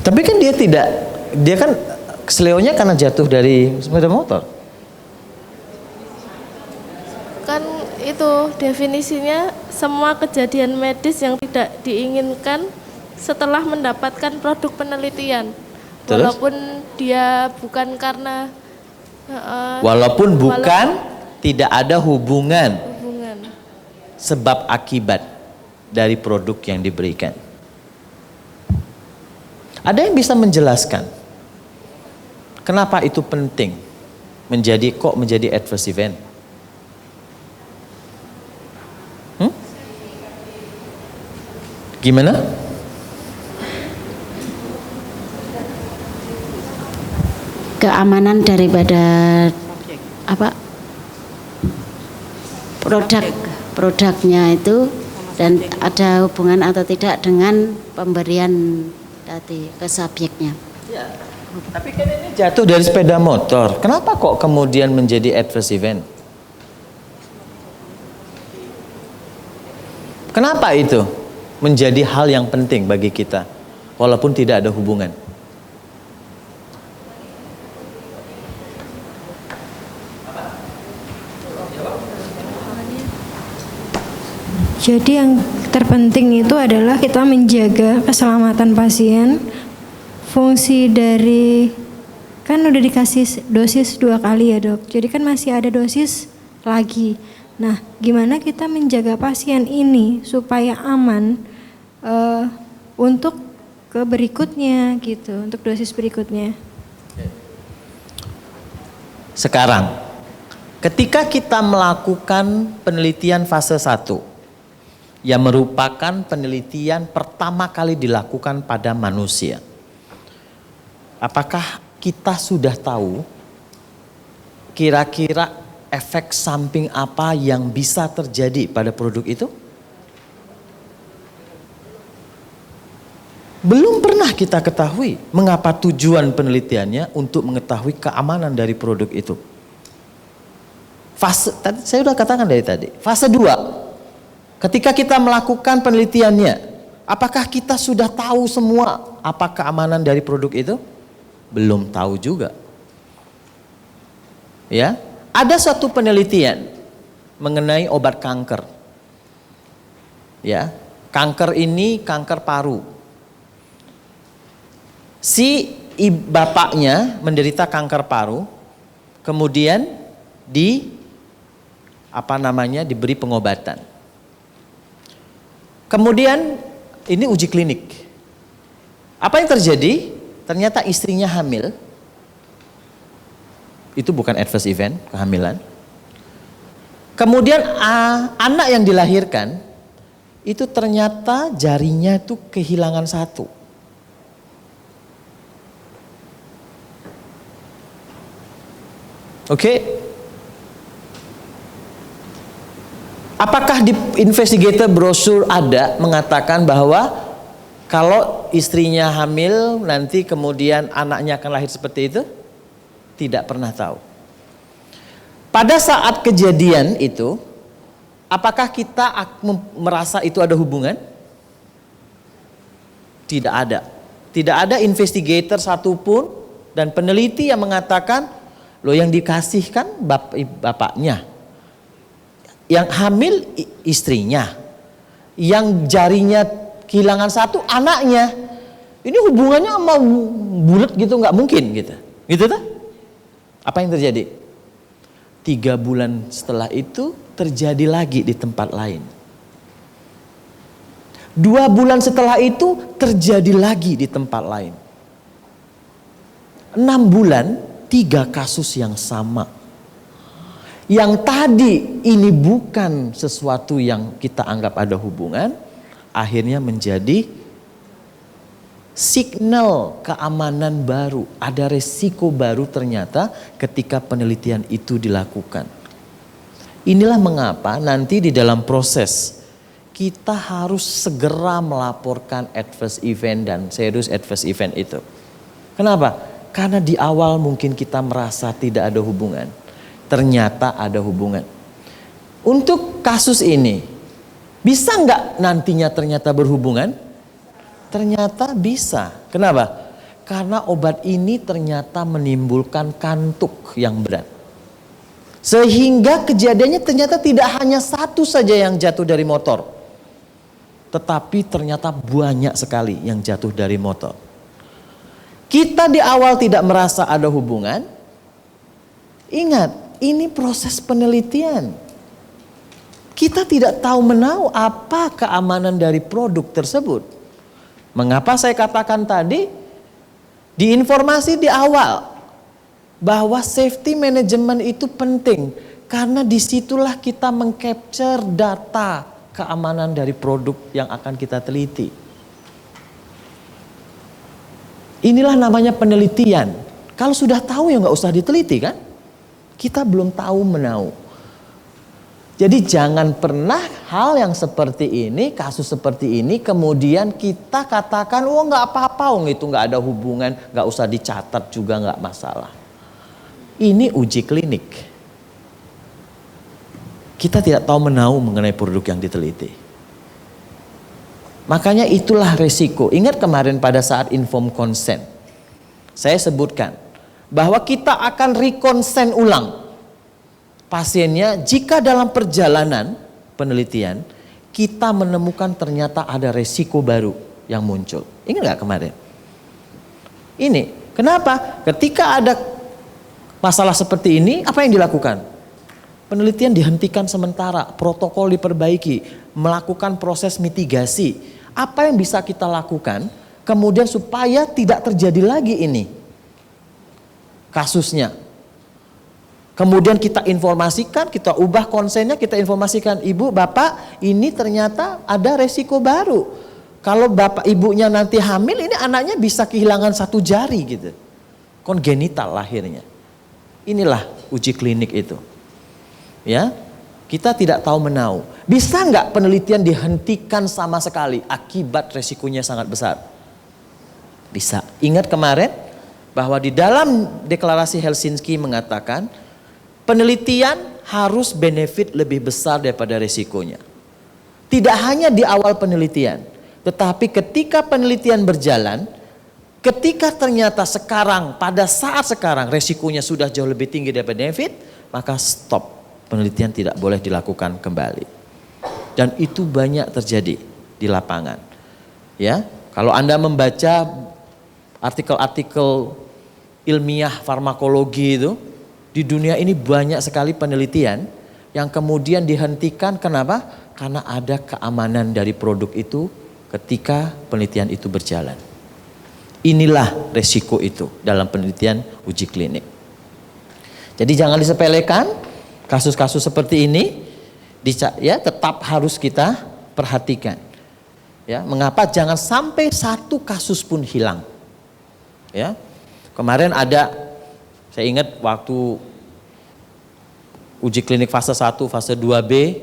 Tapi kan dia kan keselionya karena jatuh dari sepeda motor. Kan itu definisinya semua kejadian medis yang tidak diinginkan setelah mendapatkan produk penelitian. Terus? Walaupun dia bukan karena Walaupun bukan tidak ada hubungan hubungan. sebab akibat dari produk yang diberikan. Ada yang bisa menjelaskan kenapa itu penting menjadi adverse event? Gimana? Keamanan daripada produknya itu, dan ada hubungan atau tidak dengan pemberian tadi ke subjeknya. Ya, tapi kan ini jatuh dari sepeda motor. Kenapa kok kemudian menjadi adverse event? Kenapa itu menjadi hal yang penting bagi kita walaupun tidak ada hubungan? Jadi yang terpenting itu adalah kita menjaga keselamatan pasien. Fungsi dari, kan udah dikasih dosis 2 kali ya dok, jadi kan masih ada dosis lagi. Nah, gimana kita menjaga pasien ini supaya aman untuk ke berikutnya gitu, untuk dosis berikutnya. Sekarang, ketika kita melakukan penelitian fase 1, yang merupakan penelitian pertama kali dilakukan pada manusia, apakah kita sudah tahu kira-kira efek samping apa yang bisa terjadi pada produk itu? Belum pernah kita ketahui. Mengapa tujuan penelitiannya untuk mengetahui keamanan dari produk itu? Fase, tadi saya sudah katakan dari tadi, fase 2, ketika kita melakukan penelitiannya, apakah kita sudah tahu semua apa keamanan dari produk itu? Belum tahu juga. Ya, ada suatu penelitian mengenai obat kanker. Ya, kanker ini kanker paru. Si bapaknya menderita kanker paru, kemudian diberi pengobatan. Kemudian ini uji klinik. Apa yang terjadi? Ternyata istrinya hamil. Itu bukan adverse event, kehamilan. Kemudian anak yang dilahirkan itu ternyata jarinya itu kehilangan 1. Oke. Apakah di investigator brosur ada mengatakan bahwa kalau istrinya hamil nanti kemudian anaknya akan lahir seperti itu? Tidak pernah tahu. Pada saat kejadian itu, apakah kita merasa itu ada hubungan? Tidak ada. Tidak ada investigator satupun dan peneliti yang mengatakan, loh yang dikasihkan bapaknya, yang hamil istrinya, yang jarinya kehilangan 1 anaknya. Ini hubungannya sama bulat gitu, nggak mungkin gitu. Gitu tuh? Apa yang terjadi? 3 bulan setelah itu terjadi lagi di tempat lain. 2 bulan setelah itu terjadi lagi di tempat lain. 6 bulan 3 kasus yang sama. Yang tadi ini bukan sesuatu yang kita anggap ada hubungan, akhirnya menjadi signal keamanan baru. Ada resiko baru ternyata ketika penelitian itu dilakukan. Inilah mengapa nanti di dalam proses kita harus segera melaporkan adverse event dan serious adverse event itu. Kenapa? Karena di awal mungkin kita merasa tidak ada hubungan. Ternyata ada hubungan. Untuk kasus ini, bisa nggak nantinya ternyata berhubungan? Ternyata bisa. Kenapa? Karena obat ini ternyata menimbulkan kantuk yang berat. Sehingga kejadiannya ternyata tidak hanya satu saja yang jatuh dari motor. Tetapi ternyata banyak sekali yang jatuh dari motor. Kita di awal tidak merasa ada hubungan. Ingat, ini proses penelitian. Kita tidak tahu menahu apa keamanan dari produk tersebut. Mengapa saya katakan tadi di informasi di awal bahwa safety management itu penting, karena disitulah kita mengcapture data keamanan dari produk yang akan kita teliti. Inilah namanya penelitian. Kalau sudah tahu ya nggak usah diteliti kan? Kita belum tahu menahu. Jadi jangan pernah hal yang seperti ini, kasus seperti ini, kemudian kita katakan, oh nggak apa-apa, itu nggak ada hubungan, nggak usah dicatat juga nggak masalah. Ini uji klinik. Kita tidak tahu menahu mengenai produk yang diteliti. Makanya itulah resiko. Ingat kemarin pada saat informed consent, saya sebutkan bahwa kita akan reconsent ulang pasiennya jika dalam perjalanan penelitian kita menemukan ternyata ada resiko baru yang muncul. Ingat nggak kemarin? Ini kenapa? Ketika ada masalah seperti ini, apa yang dilakukan? Penelitian dihentikan sementara, protokol diperbaiki, melakukan proses mitigasi. Apa yang bisa kita lakukan kemudian supaya tidak terjadi lagi ini kasusnya? Kemudian kita informasikan, kita ubah konsennya, kita informasikan, ibu, bapak, ini ternyata ada resiko baru. Kalau bapak ibunya nanti hamil, ini anaknya bisa kehilangan 1 jari gitu, kongenital lahirnya. Inilah uji klinik itu. Ya, kita tidak tahu menahu. Bisa nggak penelitian dihentikan sama sekali akibat resikonya sangat besar? Bisa. Ingat kemarin bahwa di dalam deklarasi Helsinki mengatakan penelitian harus benefit lebih besar daripada resikonya. Tidak hanya di awal penelitian, tetapi ketika penelitian berjalan, ketika ternyata sekarang, pada saat sekarang resikonya sudah jauh lebih tinggi daripada benefit, maka stop. Penelitian tidak boleh dilakukan kembali. Dan itu banyak terjadi di lapangan. Ya, kalau Anda membaca artikel-artikel ilmiah farmakologi itu, di dunia ini banyak sekali penelitian yang kemudian dihentikan. Kenapa? Karena ada keamanan dari produk itu ketika penelitian itu berjalan. Inilah resiko itu dalam penelitian uji klinik. Jadi jangan disepelekan. Kasus-kasus seperti ini ya tetap harus kita perhatikan. Ya, mengapa jangan sampai 1 kasus pun hilang. Ya. Kemarin ada, saya ingat waktu uji klinik fase 1, fase 2B,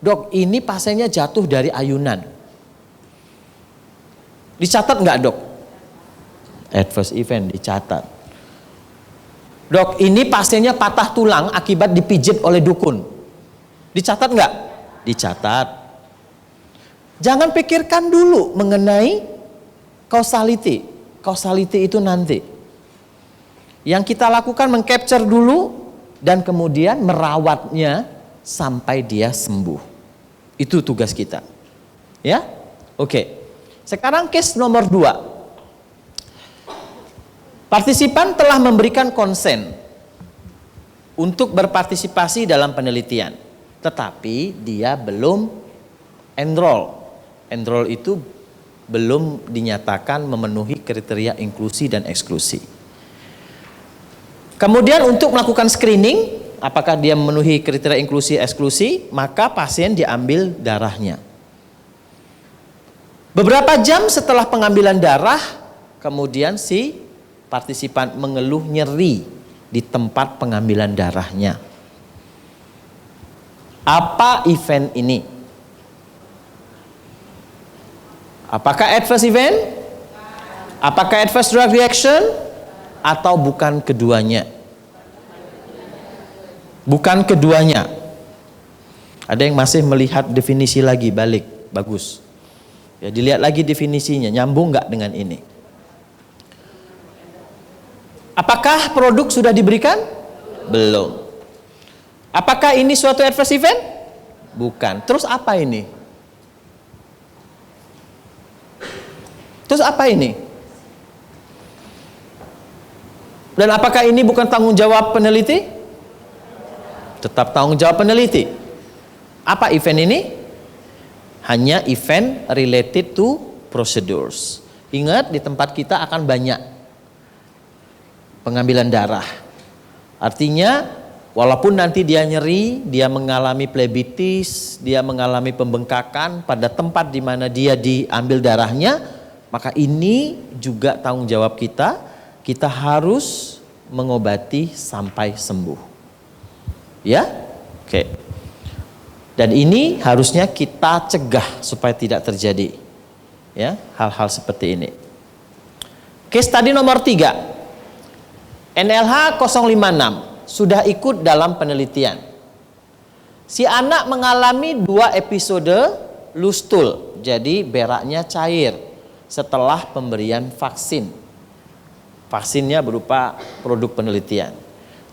dok ini pasiennya jatuh dari ayunan. Dicatat nggak dok? Adverse event dicatat. Dok, ini pasiennya patah tulang akibat dipijit oleh dukun. Dicatat nggak? Dicatat. Jangan pikirkan dulu mengenai causality. Causality itu nanti. Yang kita lakukan mengcapture dulu dan kemudian merawatnya sampai dia sembuh. Itu tugas kita. Ya? Oke. Sekarang case nomor 2. Partisipan telah memberikan konsen untuk berpartisipasi dalam penelitian, tetapi dia belum enroll. Enroll itu belum dinyatakan memenuhi kriteria inklusi dan eksklusi. Kemudian untuk melakukan screening, apakah dia memenuhi kriteria inklusi eksklusi, maka pasien diambil darahnya. Beberapa jam setelah pengambilan darah, kemudian si partisipan mengeluh nyeri di tempat pengambilan darahnya. Apa event ini? Apakah adverse event? Apakah adverse drug reaction? Atau bukan keduanya? Bukan keduanya. Ada yang masih melihat definisi lagi, balik, bagus. Ya, dilihat lagi definisinya, nyambung nggak dengan ini? Apakah produk sudah diberikan? Belum. Apakah ini suatu adverse event? Bukan. Terus apa ini? Terus apa ini? Dan apakah ini bukan tanggung jawab peneliti? Tetap tanggung jawab peneliti. Apa event ini? Hanya event related to procedures. Ingat, di tempat kita akan banyak pengambilan darah. Artinya walaupun nanti dia nyeri, dia mengalami plebitis, dia mengalami pembengkakan pada tempat di mana dia diambil darahnya, maka ini juga tanggung jawab kita. Kita harus mengobati sampai sembuh. Ya? Oke. Dan ini harusnya kita cegah supaya tidak terjadi. Ya, hal-hal seperti ini. Case tadi nomor 3. NLH 056 sudah ikut dalam penelitian. Si anak mengalami 2 episode loose stool, jadi beraknya cair setelah pemberian vaksin. Vaksinnya berupa produk penelitian.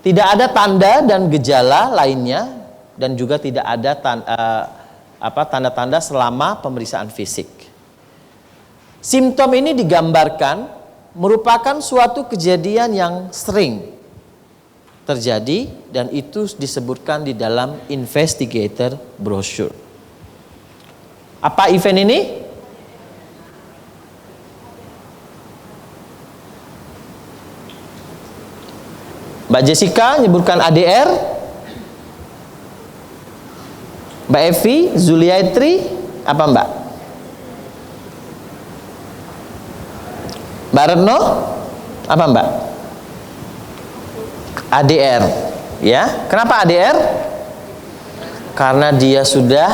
Tidak ada tanda dan gejala lainnya, dan juga tidak ada tanda-tanda selama pemeriksaan fisik. Simptom ini digambarkan merupakan suatu kejadian yang sering terjadi, dan itu disebutkan di dalam investigator brochure. Apa event ini? Mbak Jessica menyebutkan ADR, Mbak Evi, Zuliatri, apa Mbak? Mbak Retno, apa Mbak? ADR, ya. Kenapa ADR? Karena dia sudah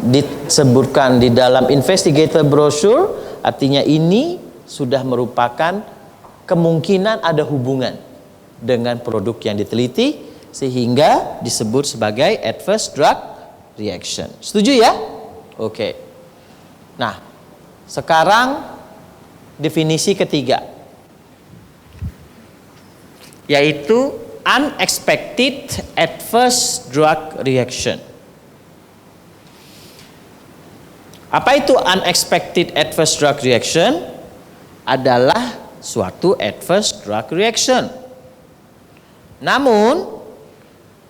disebutkan di dalam investigator brochure, artinya ini sudah merupakan kemungkinan ada hubungan dengan produk yang diteliti, sehingga disebut sebagai adverse drug reaction. Setuju ya? Oke. Nah, sekarang definisi ketiga, yaitu unexpected adverse drug reaction. Apa itu unexpected adverse drug reaction? Adalah suatu adverse drug reaction. Namun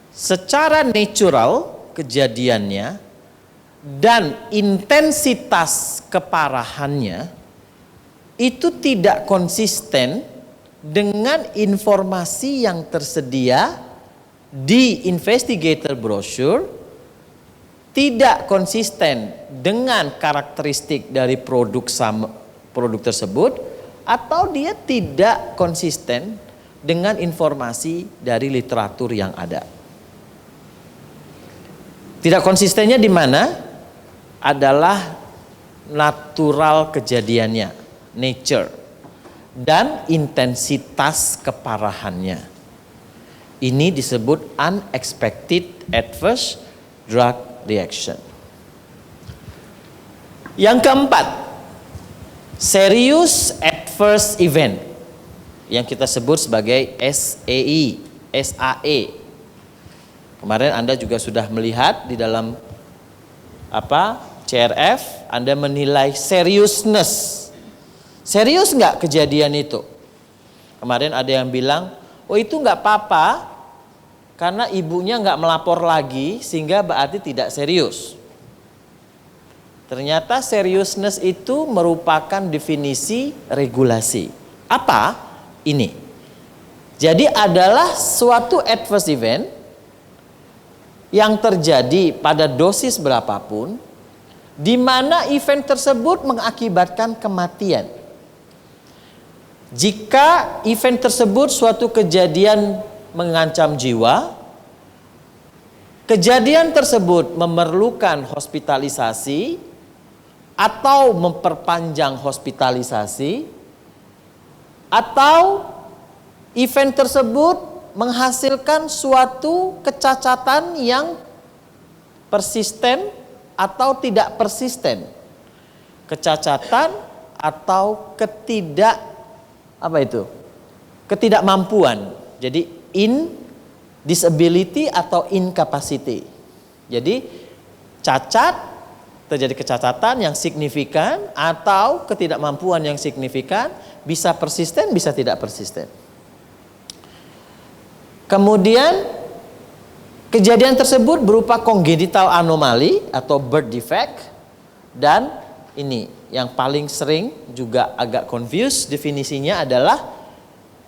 secara natural kejadiannya dan intensitas keparahannya itu tidak konsisten dengan informasi yang tersedia di investigator brochure, tidak konsisten dengan karakteristik dari produk tersebut, atau dia tidak konsisten dengan informasi dari literatur yang ada. Tidak konsistennya di mana? Adalah natural kejadiannya, nature, dan intensitas keparahannya. Ini disebut unexpected adverse drug reaction. Yang keempat, serious adverse event, yang kita sebut sebagai SAE. Kemarin Anda juga sudah melihat di dalam CRF, Anda menilai seriousness. Serius nggak kejadian itu? Kemarin ada yang bilang, oh itu nggak apa-apa karena ibunya nggak melapor lagi sehingga berarti tidak serius. Ternyata seriousness itu merupakan definisi regulasi. Apa? Ini. Jadi adalah suatu adverse event yang terjadi pada dosis berapapun, di mana event tersebut mengakibatkan kematian. Jika event tersebut suatu kejadian mengancam jiwa, kejadian tersebut memerlukan hospitalisasi atau memperpanjang hospitalisasi, atau event tersebut menghasilkan suatu kecacatan yang persisten atau tidak persisten. Kecacatan atau ketidakmampuan. Jadi disability atau incapacity. Jadi cacat, terjadi kecacatan yang signifikan atau ketidakmampuan yang signifikan, bisa persisten, bisa tidak persisten. Kemudian kejadian tersebut berupa congenital anomaly atau birth defect, dan ini yang paling sering juga agak confused definisinya adalah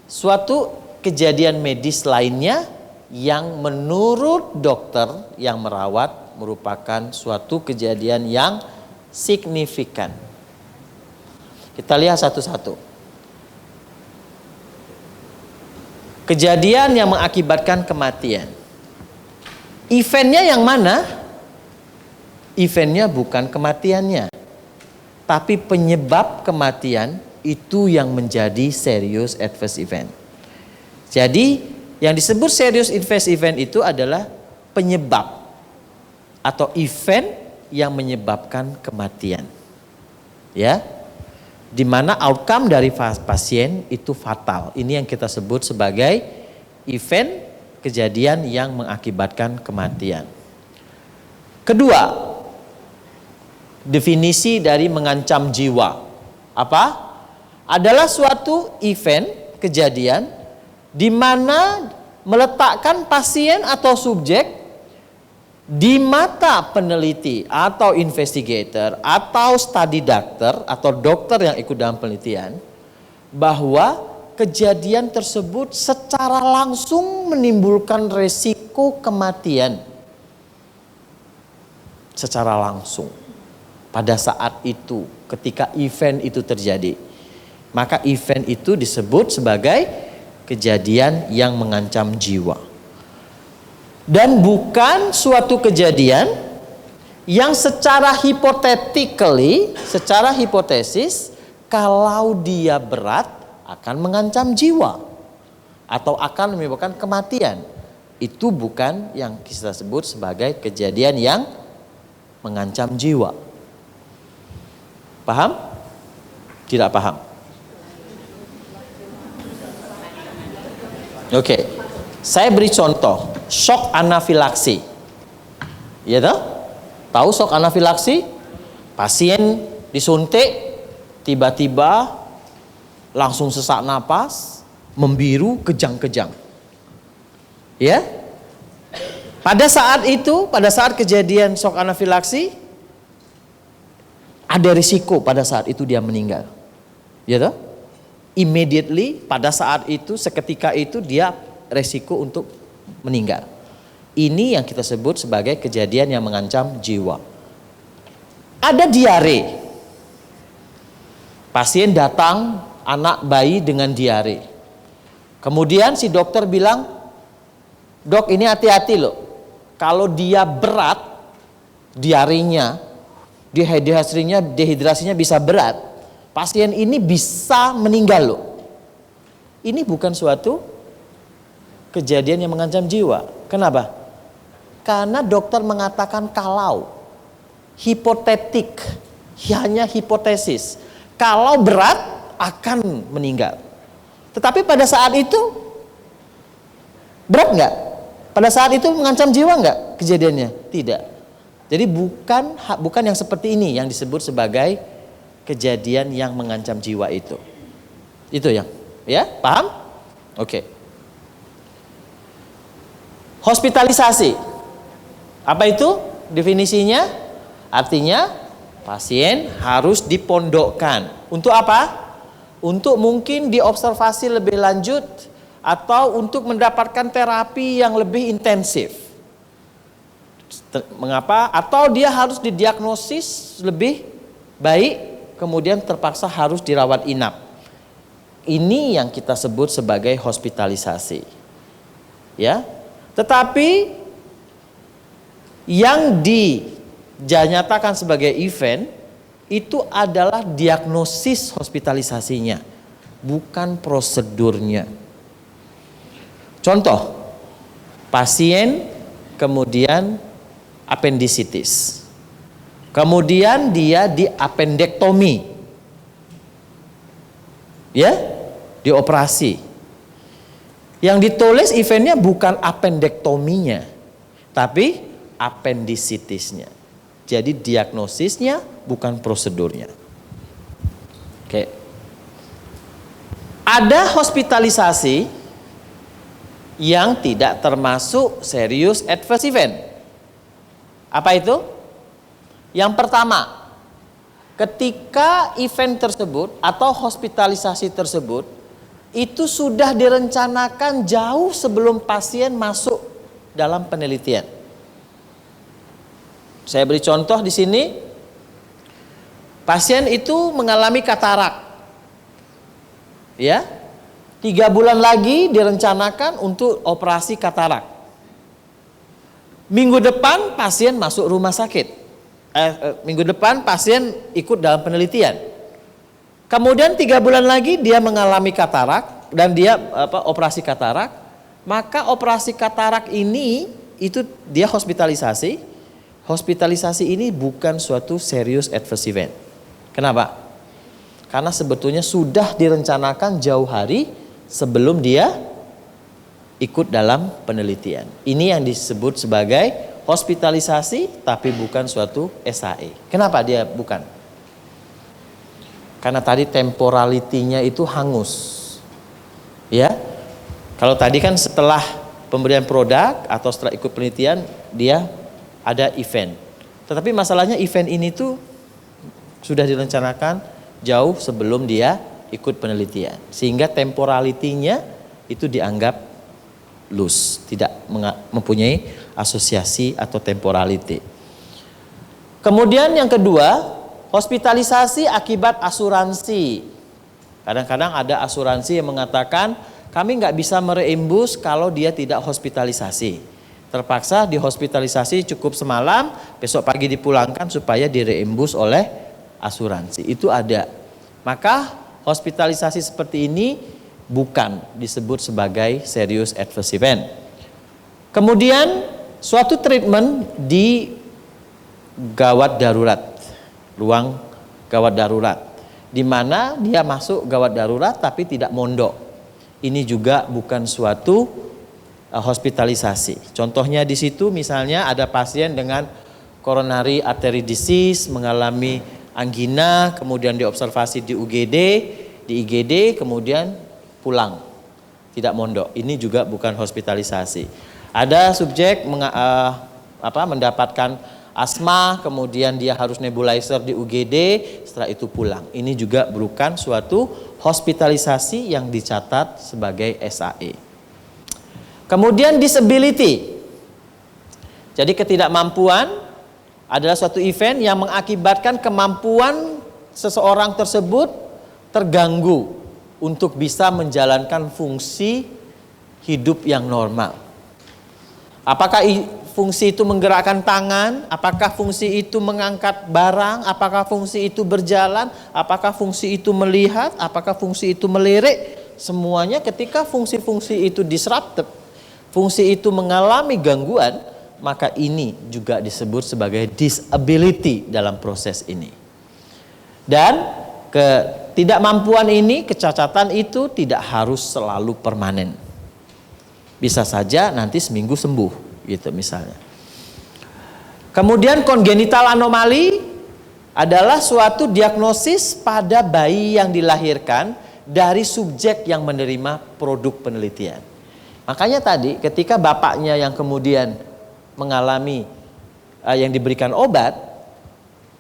suatu kejadian medis lainnya yang menurut dokter yang merawat merupakan suatu kejadian yang signifikan. Kita lihat satu-satu. Kejadian yang mengakibatkan kematian. Eventnya yang mana? Eventnya bukan kematiannya, tapi penyebab kematian itu yang menjadi serious adverse event. Jadi yang disebut serious adverse event itu adalah penyebab atau event yang menyebabkan kematian, ya, di mana outcome dari pasien itu fatal. Ini yang kita sebut sebagai event kejadian yang mengakibatkan kematian. Kedua, definisi dari mengancam jiwa apa? Adalah suatu event kejadian di mana meletakkan pasien atau subjek di mata peneliti atau investigator atau study doctor atau dokter yang ikut dalam penelitian, bahwa kejadian tersebut secara langsung menimbulkan resiko kematian secara langsung pada saat itu ketika event itu terjadi. Maka event itu disebut sebagai kejadian yang mengancam jiwa. Dan bukan suatu kejadian yang secara hypothetically, secara hipotesis, kalau dia berat akan mengancam jiwa atau akan menyebabkan kematian. Itu bukan yang kita sebut sebagai kejadian yang mengancam jiwa. Paham? Tidak paham? Oke. Saya beri contoh, shock anafilaksi. Ya toh? Tahu shock anafilaksi? Pasien disuntik, tiba-tiba langsung sesak napas, membiru, kejang-kejang. Ya? Pada saat itu, pada saat kejadian shock anafilaksi, ada risiko pada saat itu dia meninggal. Ya toh? Immediately, pada saat itu, seketika itu dia resiko untuk meninggal. Ini yang kita sebut sebagai kejadian yang mengancam jiwa. Ada diare. Pasien datang, anak bayi dengan diare. Kemudian si dokter bilang, "Dok, ini hati-hati loh. Kalau dia berat, diarenya, dehidrasinya bisa berat. Pasien ini bisa meninggal loh." Ini bukan suatu kejadian yang mengancam jiwa. Kenapa? Karena dokter mengatakan kalau, hipotetik, hanya hipotesis. Kalau berat akan meninggal. Tetapi pada saat itu berat nggak? Pada saat itu mengancam jiwa nggak kejadiannya? Tidak. Jadi bukan yang seperti ini yang disebut sebagai kejadian yang mengancam jiwa itu. Itu yang, ya, paham? Oke. Hospitalisasi. Apa itu definisinya? Artinya pasien harus dipondokkan. Untuk apa? Untuk mungkin diobservasi lebih lanjut atau untuk mendapatkan terapi yang lebih intensif. Mengapa? Atau dia harus didiagnosis lebih baik, kemudian terpaksa harus dirawat inap. Ini yang kita sebut sebagai hospitalisasi. Ya. Tetapi yang dinyatakan sebagai event itu adalah diagnosis hospitalisasinya, bukan prosedurnya. Contoh, pasien kemudian apendisitis, kemudian dia diapendektomi, ya, dioperasi. Yang ditulis eventnya bukan apendektominya, tapi apendisitisnya. Jadi diagnosisnya bukan prosedurnya. Oke. Ada hospitalisasi yang tidak termasuk serious adverse event. Apa itu? Yang pertama, ketika event tersebut atau hospitalisasi tersebut itu sudah direncanakan jauh sebelum pasien masuk dalam penelitian. Saya beri contoh di sini. Pasien itu mengalami katarak. Ya. 3 bulan lagi direncanakan untuk operasi katarak. Minggu depan pasien masuk rumah sakit. Minggu depan pasien ikut dalam penelitian. Kemudian 3 bulan lagi dia mengalami katarak dan dia operasi katarak. Maka operasi katarak ini itu dia hospitalisasi. Hospitalisasi ini bukan suatu serious adverse event. Kenapa? Karena sebetulnya sudah direncanakan jauh hari sebelum dia ikut dalam penelitian. Ini yang disebut sebagai hospitalisasi tapi bukan suatu SAE. Kenapa dia bukan? Karena tadi temporalitinya itu hangus. Ya. Kalau tadi kan setelah pemberian produk atau setelah ikut penelitian dia ada event. Tetapi masalahnya event ini tuh sudah direncanakan jauh sebelum dia ikut penelitian. Sehingga temporalitinya itu dianggap loose, tidak mempunyai asosiasi atau temporality. Kemudian yang kedua, hospitalisasi akibat asuransi. Kadang-kadang ada asuransi yang mengatakan kami nggak bisa mereimbus kalau dia tidak hospitalisasi. Terpaksa dihospitalisasi cukup semalam, besok pagi dipulangkan supaya direimbus oleh asuransi. Itu ada. Maka hospitalisasi seperti ini bukan disebut sebagai serious adverse event. Kemudian suatu treatment di gawat darurat, ruang gawat darurat, di mana dia masuk gawat darurat tapi tidak mondok. Ini juga bukan suatu hospitalisasi. Contohnya di situ misalnya ada pasien dengan coronary artery disease, mengalami anggina, kemudian diobservasi di UGD, di IGD, kemudian pulang, tidak mondok. Ini juga bukan hospitalisasi. Ada subjek mendapatkan asma, kemudian dia harus nebulizer di UGD, setelah itu pulang. Ini juga bukan suatu hospitalisasi yang dicatat sebagai SAE. Kemudian disability. Jadi ketidakmampuan adalah suatu event yang mengakibatkan kemampuan seseorang tersebut terganggu untuk bisa menjalankan fungsi hidup yang normal. Apakah fungsi itu menggerakkan tangan, apakah fungsi itu mengangkat barang, apakah fungsi itu berjalan, apakah fungsi itu melihat, apakah fungsi itu melirik, semuanya ketika fungsi-fungsi itu disrupted, fungsi itu mengalami gangguan, maka ini juga disebut sebagai disability dalam proses ini. Dan ketidakmampuan ini, kecacatan itu tidak harus selalu permanen. Bisa saja nanti seminggu sembuh, gitu misalnya. Kemudian congenital anomali adalah suatu diagnosis pada bayi yang dilahirkan dari subjek yang menerima produk penelitian. Makanya tadi ketika bapaknya yang kemudian mengalami yang diberikan obat,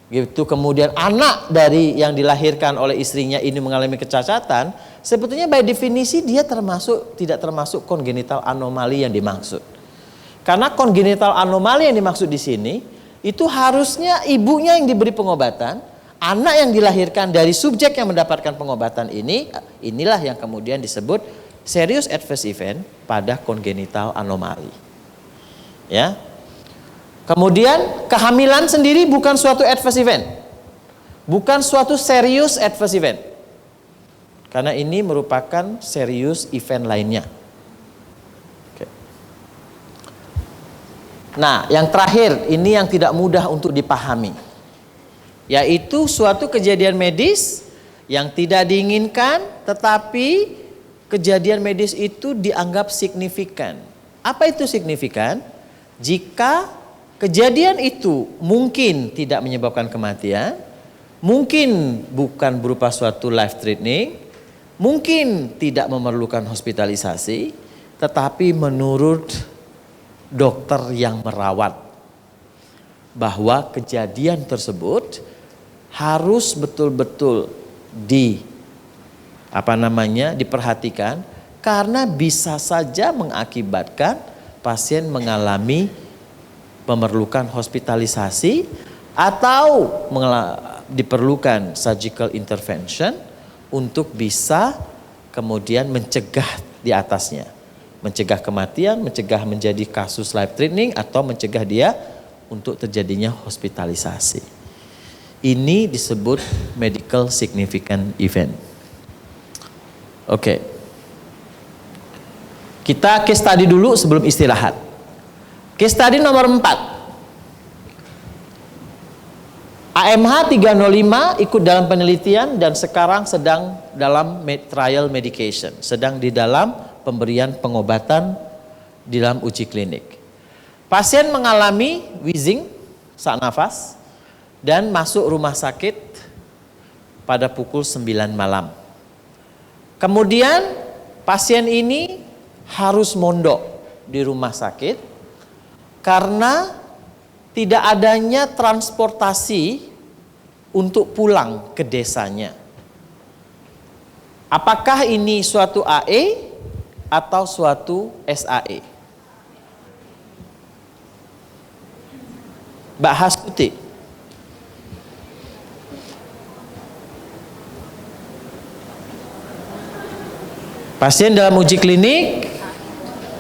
gitu, kemudian anak dari yang dilahirkan oleh istrinya ini mengalami kecacatan, sebetulnya by definisi dia tidak termasuk congenital anomali yang dimaksud. Karena congenital anomali yang dimaksud di sini itu harusnya ibunya yang diberi pengobatan, anak yang dilahirkan dari subjek yang mendapatkan pengobatan inilah yang kemudian disebut serious adverse event pada congenital anomali. Ya. Kemudian kehamilan sendiri bukan suatu adverse event. Bukan suatu serious adverse event. Karena ini merupakan serious event lainnya. Oke. Nah, yang terakhir ini yang tidak mudah untuk dipahami. Yaitu suatu kejadian medis yang tidak diinginkan tetapi kejadian medis itu dianggap signifikan. Apa itu signifikan? Jika kejadian itu mungkin tidak menyebabkan kematian, mungkin bukan berupa suatu life threatening, mungkin tidak memerlukan hospitalisasi, tetapi menurut dokter yang merawat bahwa kejadian tersebut harus betul-betul diperhatikan karena bisa saja mengakibatkan pasien mengalami memerlukan hospitalisasi atau diperlukan surgical intervention untuk bisa kemudian mencegah di atasnya, mencegah kematian, mencegah menjadi kasus life threatening atau mencegah dia untuk terjadinya hospitalisasi. Ini disebut medical significant event. Oke. Kita case study dulu sebelum istirahat. Case study nomor 4. AMH 305 ikut dalam penelitian dan sekarang sedang dalam trial medication, sedang di dalam pemberian pengobatan di dalam uji klinik. Pasien mengalami wheezing, sesak nafas, dan masuk rumah sakit pada pukul 9 malam. Kemudian pasien ini harus mondok di rumah sakit karena tidak adanya transportasi untuk pulang ke desanya. Apakah ini suatu AE atau suatu SAE? Mbak Hastuti. Pasien dalam uji klinik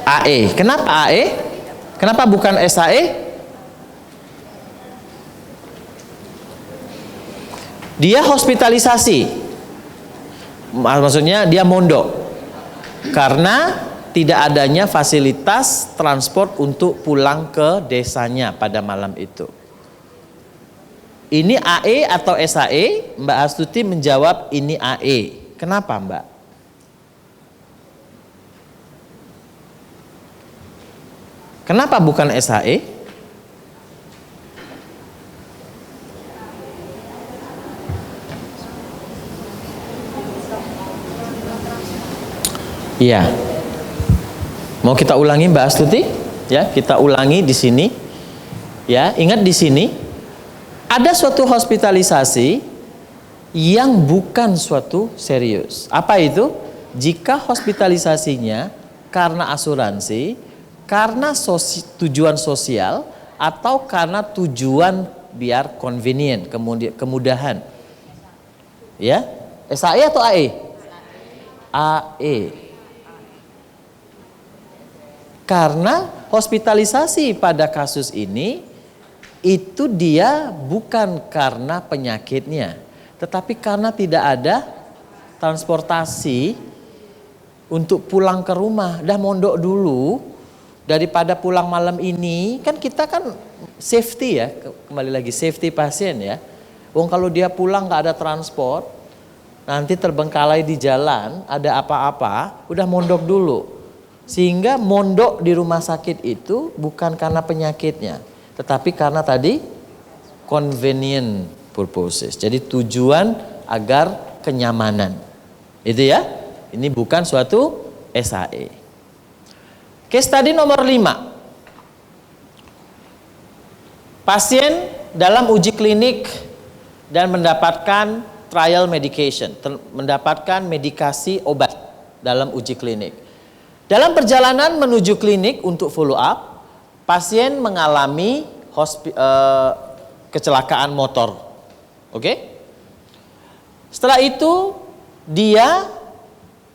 AE. Kenapa AE? Kenapa bukan SAE? Dia hospitalisasi. Maksudnya dia mondok. Karena tidak adanya fasilitas transport untuk pulang ke desanya pada malam itu. Ini AE atau SAE? Mbak Astuti menjawab ini AE. Kenapa, Mbak? Kenapa bukan SAE? Iya. Mau kita ulangi Mbak Astuti? Ya, kita ulangi di sini. Ya, ingat di sini ada suatu hospitalisasi yang bukan suatu serius. Apa itu? Jika hospitalisasinya karena asuransi, karena tujuan sosial, atau karena tujuan biar convenient, kemudahan. Ya, SAE atau AE? AE. Karena hospitalisasi pada kasus ini itu dia bukan karena penyakitnya, tetapi karena tidak ada transportasi untuk pulang ke rumah. Dah mondok dulu, daripada pulang malam ini, kan kita kan safety ya, kembali lagi safety pasien ya. Wong kalau dia pulang nggak ada transport, nanti terbengkalai di jalan, ada apa-apa, udah mondok dulu. Sehingga mondok di rumah sakit itu bukan karena penyakitnya, tetapi karena tadi convenient purposes. Jadi tujuan agar kenyamanan. Itu ya. Ini bukan suatu SAE. Case study nomor 5. Pasien dalam uji klinik dan mendapatkan trial medication, mendapatkan medikasi obat dalam uji klinik. Dalam perjalanan menuju klinik untuk follow up, pasien mengalami kecelakaan motor. Oke? Setelah itu dia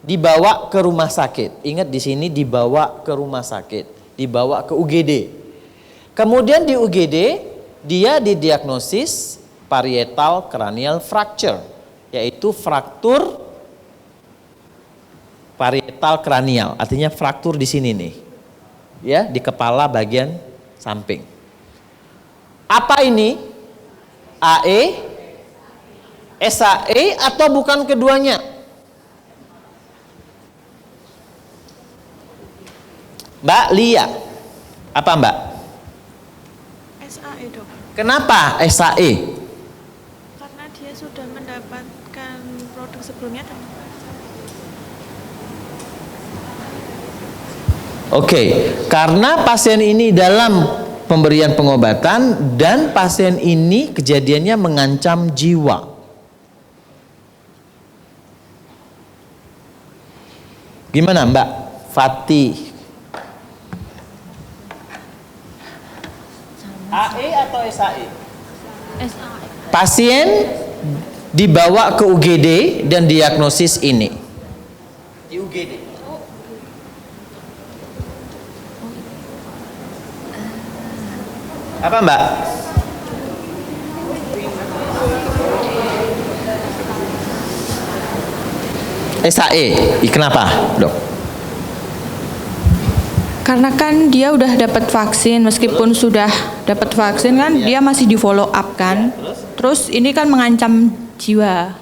dibawa ke rumah sakit. Ingat di sini dibawa ke rumah sakit, dibawa ke UGD. Kemudian di UGD dia didiagnosis parietal cranial fracture, yaitu fraktur parietal cranial, artinya fraktur di sini nih. Ya, di kepala bagian samping. Apa ini? AE, SAE atau bukan keduanya? Mbak Lia, apa Mbak? SAE dok. Kenapa SAE? Karena dia sudah mendapatkan produk sebelumnya dan Oke, karena pasien ini dalam pemberian pengobatan dan pasien ini kejadiannya mengancam jiwa. Gimana Mbak Fatih? AE atau SAE? SAE. Pasien dibawa ke UGD dan diagnosis ini. Di UGD. Apa Mbak? SAE. Kenapa, Dok? Karena kan dia udah dapat vaksin, meskipun sudah dapat vaksin kan dia masih di follow up kan. Terus ini kan mengancam jiwa.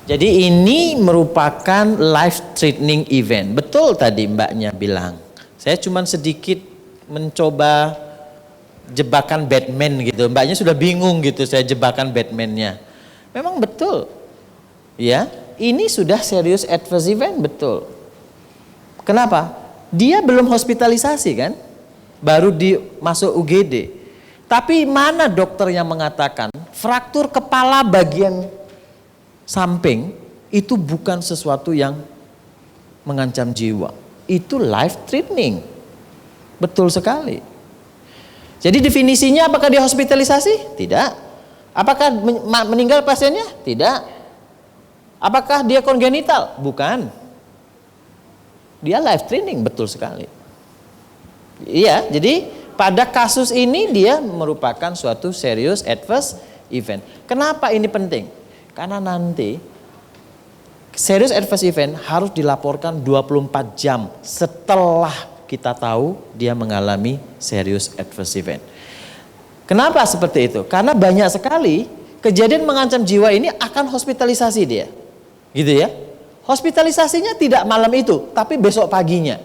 Jadi ini merupakan life threatening event. Betul tadi Mbaknya bilang. Saya cuma sedikit mencoba jebakan Batman gitu. Mbaknya sudah bingung gitu saya jebakan Batman-nya. Memang betul. Ya, ini sudah serious adverse event, betul. Kenapa? Dia belum hospitalisasi kan? Baru masuk UGD. Tapi mana dokter yang mengatakan fraktur kepala bagian samping itu bukan sesuatu yang mengancam jiwa. Itu life threatening. Betul sekali. Jadi definisinya apakah dia hospitalisasi? Tidak. Apakah meninggal pasiennya? Tidak. Apakah dia kongenital? Bukan. Dia life threatening, betul sekali. Iya, jadi pada kasus ini dia merupakan suatu serious adverse event. Kenapa ini penting? Karena nanti serious adverse event harus dilaporkan 24 jam setelah kita tahu dia mengalami serious adverse event. Kenapa seperti itu? Karena banyak sekali kejadian mengancam jiwa ini akan hospitalisasi dia. Gitu ya. Hospitalisasinya tidak malam itu, tapi besok paginya.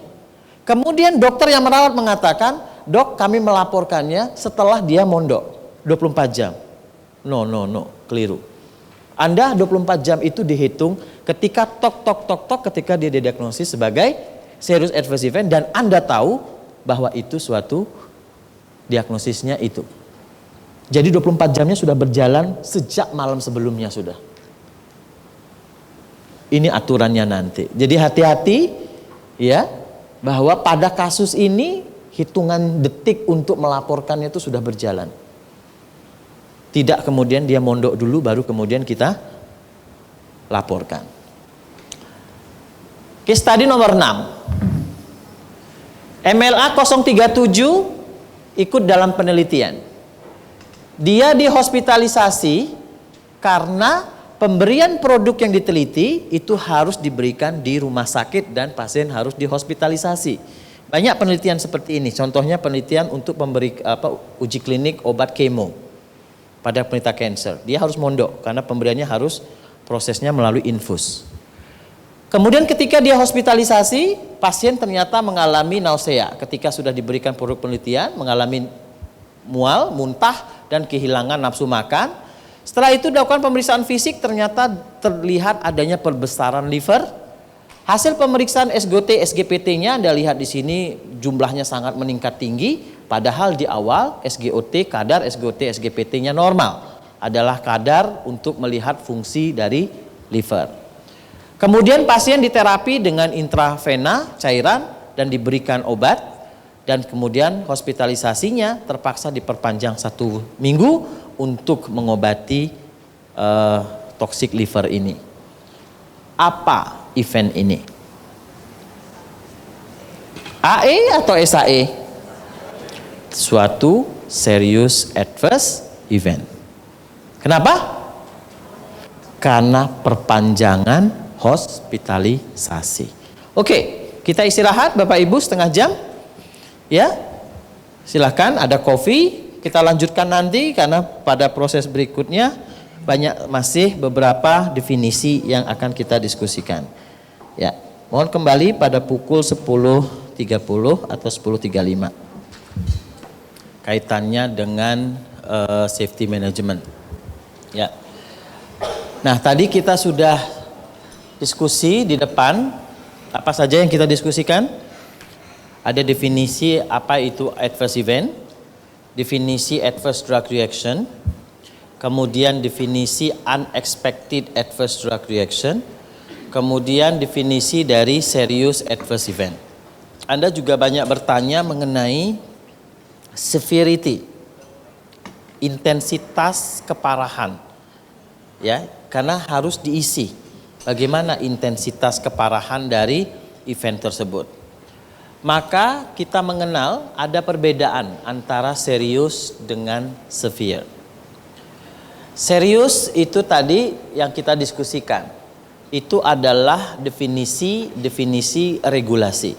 Kemudian dokter yang merawat mengatakan, "Dok, kami melaporkannya setelah dia mondok 24 jam." No, keliru. Anda 24 jam itu dihitung ketika tok ketika dia didiagnosis sebagai serious adverse event dan Anda tahu bahwa itu suatu diagnosisnya itu. Jadi 24 jamnya sudah berjalan sejak malam sebelumnya sudah. Ini aturannya nanti. Jadi hati-hati ya bahwa pada kasus ini hitungan detik untuk melaporkannya itu sudah berjalan. Tidak kemudian dia mondok dulu baru kemudian kita laporkan. Case study nomor 6. MLA 037 ikut dalam penelitian. Dia dihospitalisasi karena pemberian produk yang diteliti itu harus diberikan di rumah sakit dan pasien harus dihospitalisasi. Banyak penelitian seperti ini. Contohnya penelitian untuk uji klinik obat kemo pada penderita kanker. Dia harus mondok karena pemberiannya harus prosesnya melalui infus. Kemudian ketika dia hospitalisasi, pasien ternyata mengalami nausea. Ketika sudah diberikan produk penelitian, mengalami mual, muntah, dan kehilangan nafsu makan. Setelah itu dilakukan pemeriksaan fisik, ternyata terlihat adanya perbesaran liver. Hasil pemeriksaan SGOT, SGPT-nya Anda lihat di sini jumlahnya sangat meningkat tinggi, padahal di awal SGOT, kadar SGOT, SGPT-nya normal. Adalah kadar untuk melihat fungsi dari liver. Kemudian pasien diterapi dengan intravena cairan dan diberikan obat, dan kemudian hospitalisasinya terpaksa diperpanjang 1 minggu untuk mengobati toxic liver ini. Apa event ini? AE atau SAE? Suatu serious adverse event. Kenapa? Karena perpanjangan hospitalisasi. Oke, kita istirahat Bapak Ibu setengah jam. Ya, silahkan ada kopi. Kita lanjutkan nanti karena pada proses berikutnya masih beberapa definisi yang akan kita diskusikan. Ya, mohon kembali pada pukul 10.30 atau 10.35. Kaitannya dengan safety management. Ya. Nah, tadi kita sudah diskusi di depan. Apa saja yang kita diskusikan? Ada definisi apa itu adverse event, definisi adverse drug reaction, kemudian definisi unexpected adverse drug reaction, kemudian definisi dari serious adverse event. Anda juga banyak bertanya mengenai severity, intensitas keparahan, ya, karena harus diisi bagaimana intensitas keparahan dari event tersebut. Maka kita mengenal ada perbedaan antara serius dengan severe. Serius itu tadi yang kita diskusikan. Itu adalah definisi regulasi.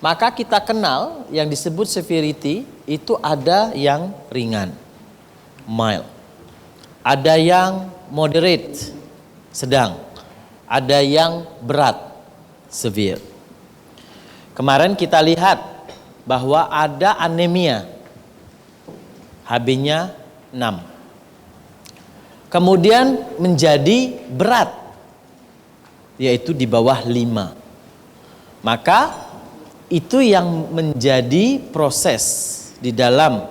Maka kita kenal yang disebut severity itu ada yang ringan, mild. Ada yang moderate, sedang. Ada yang berat, severe. Kemarin kita lihat bahwa ada anemia, HB-nya 6. Kemudian menjadi berat, yaitu di bawah 5. Maka itu yang menjadi proses di dalam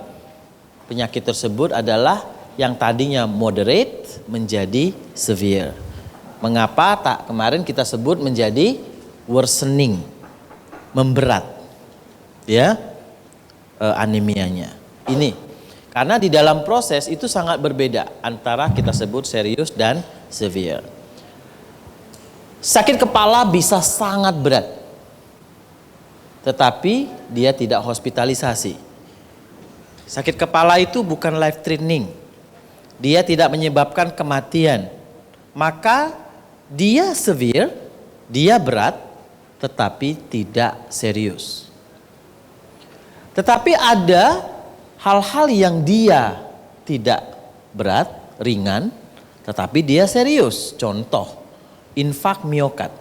penyakit tersebut adalah yang tadinya moderate menjadi severe. Mengapa kemarin kita sebut menjadi worsening, memberat, ya, anemianya. Ini karena di dalam proses itu sangat berbeda antara kita sebut serius dan severe. Sakit kepala bisa sangat berat, tetapi dia tidak hospitalisasi. Sakit kepala itu bukan life threatening, dia tidak menyebabkan kematian. Maka dia severe, dia berat, tetapi tidak serius. Tetapi ada hal-hal yang dia tidak berat, ringan, tetapi dia serius. Contoh, infak miokard.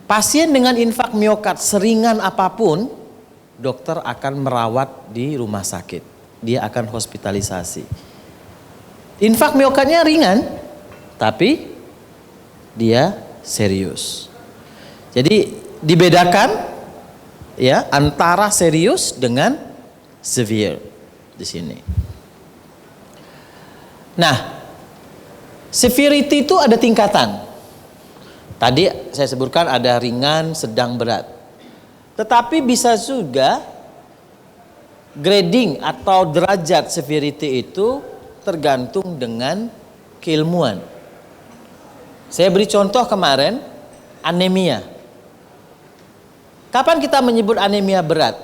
Pasien dengan infak miokard seringan apapun, dokter akan merawat di rumah sakit. Dia akan hospitalisasi. Infak miokardnya ringan, tapi dia serius. Jadi dibedakan ya antara serius dengan severe di sini. Nah, severity itu ada tingkatan. Tadi saya sebutkan ada ringan, sedang, berat. Tetapi bisa juga grading atau derajat severity itu tergantung dengan keilmuan. Saya beri contoh kemarin, anemia. Kapan kita menyebut anemia berat?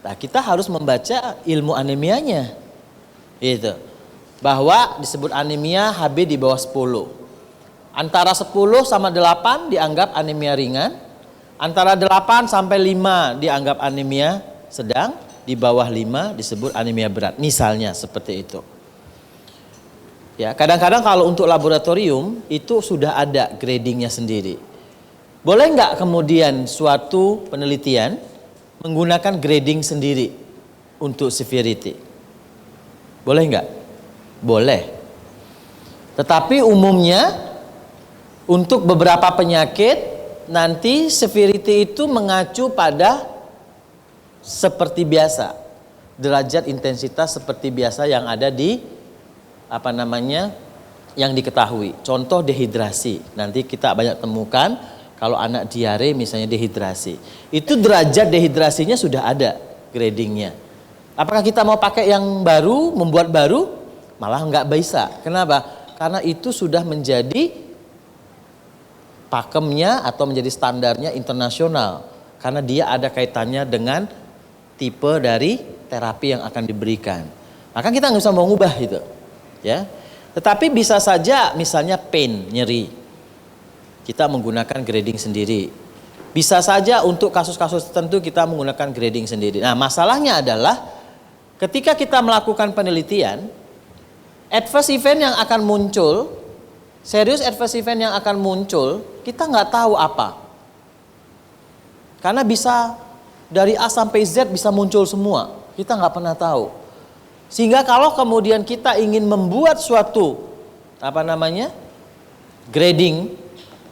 Nah, kita harus membaca ilmu anemianya. Itu. Bahwa disebut anemia HB di bawah 10. Antara 10 sama 8 dianggap anemia ringan. Antara 8 sampai 5 dianggap anemia sedang. Di bawah 5 disebut anemia berat. Misalnya seperti itu. Ya, kadang-kadang kalau untuk laboratorium itu sudah ada gradingnya sendiri. Boleh nggak kemudian suatu penelitian menggunakan grading sendiri untuk severity? Boleh nggak? Boleh. Tetapi umumnya untuk beberapa penyakit nanti severity itu mengacu pada seperti biasa, derajat intensitas seperti biasa yang ada di yang diketahui. Contoh dehidrasi, nanti kita banyak temukan kalau anak diare misalnya dehidrasi, itu derajat dehidrasinya sudah ada gradingnya. Apakah kita mau pakai yang baru, membuat baru? Malah nggak bisa. Kenapa? Karena itu sudah menjadi pakemnya atau menjadi standarnya internasional. Karena dia ada kaitannya dengan tipe dari terapi yang akan diberikan. Maka kita nggak bisa mengubah itu, ya. Tetapi bisa saja misalnya pain, nyeri, kita menggunakan grading sendiri. Bisa saja untuk kasus-kasus tertentu kita menggunakan grading sendiri. Nah, masalahnya adalah ketika kita melakukan penelitian, adverse event yang akan muncul, serius adverse event yang akan muncul, kita nggak tahu apa. Karena bisa dari A sampai Z bisa muncul semua, kita nggak pernah tahu. Sehingga kalau kemudian kita ingin membuat suatu grading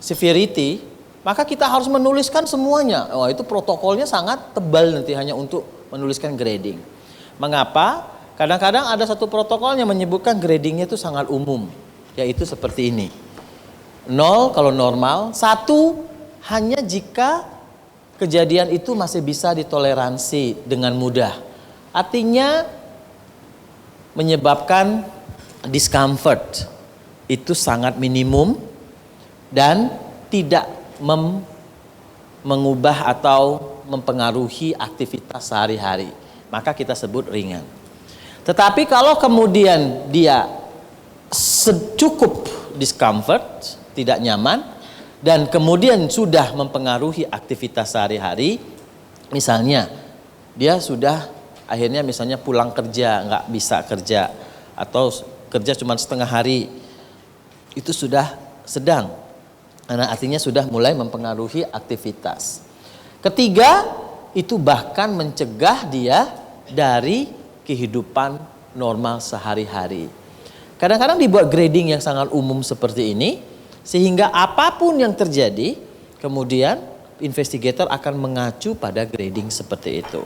severity, maka kita harus menuliskan semuanya. Oh, itu protokolnya sangat tebal nanti hanya untuk menuliskan grading. Mengapa? Kadang-kadang ada satu protokol yang menyebutkan gradingnya itu sangat umum, yaitu seperti ini. 0 kalau normal, 1 hanya jika kejadian itu masih bisa ditoleransi dengan mudah. Artinya menyebabkan discomfort itu sangat minimum dan tidak mengubah atau mempengaruhi aktivitas sehari-hari. Maka kita sebut ringan. Tetapi kalau kemudian dia cukup discomfort, tidak nyaman, dan kemudian sudah mempengaruhi aktivitas sehari-hari, misalnya dia sudah akhirnya misalnya pulang kerja, nggak bisa kerja, atau kerja cuma setengah hari, itu sudah sedang, karena artinya sudah mulai mempengaruhi aktivitas. Ketiga, itu bahkan mencegah dia dari kehidupan normal sehari-hari. Kadang-kadang dibuat grading yang sangat umum seperti ini, sehingga apapun yang terjadi, kemudian investigator akan mengacu pada grading seperti itu.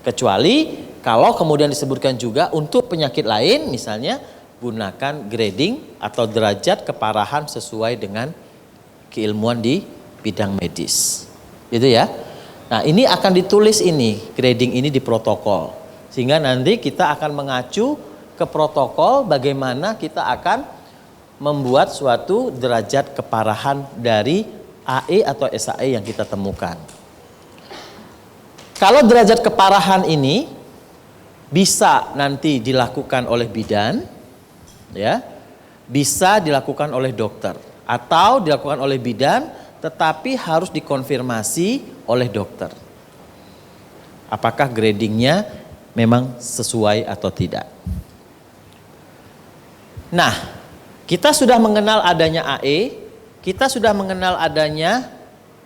Kecuali kalau kemudian disebutkan juga untuk penyakit lain, misalnya gunakan grading atau derajat keparahan sesuai dengan keilmuan di bidang medis. Gitu ya. Nah, ini akan ditulis ini, grading ini di protokol. Sehingga nanti kita akan mengacu ke protokol bagaimana kita akan membuat suatu derajat keparahan dari AE atau SAE yang kita temukan. Kalau derajat keparahan ini bisa nanti dilakukan oleh bidan, ya, bisa dilakukan oleh dokter atau dilakukan oleh bidan, tetapi harus dikonfirmasi oleh dokter. Apakah gradingnya memang sesuai atau tidak. Nah, kita sudah mengenal adanya AE, kita sudah mengenal adanya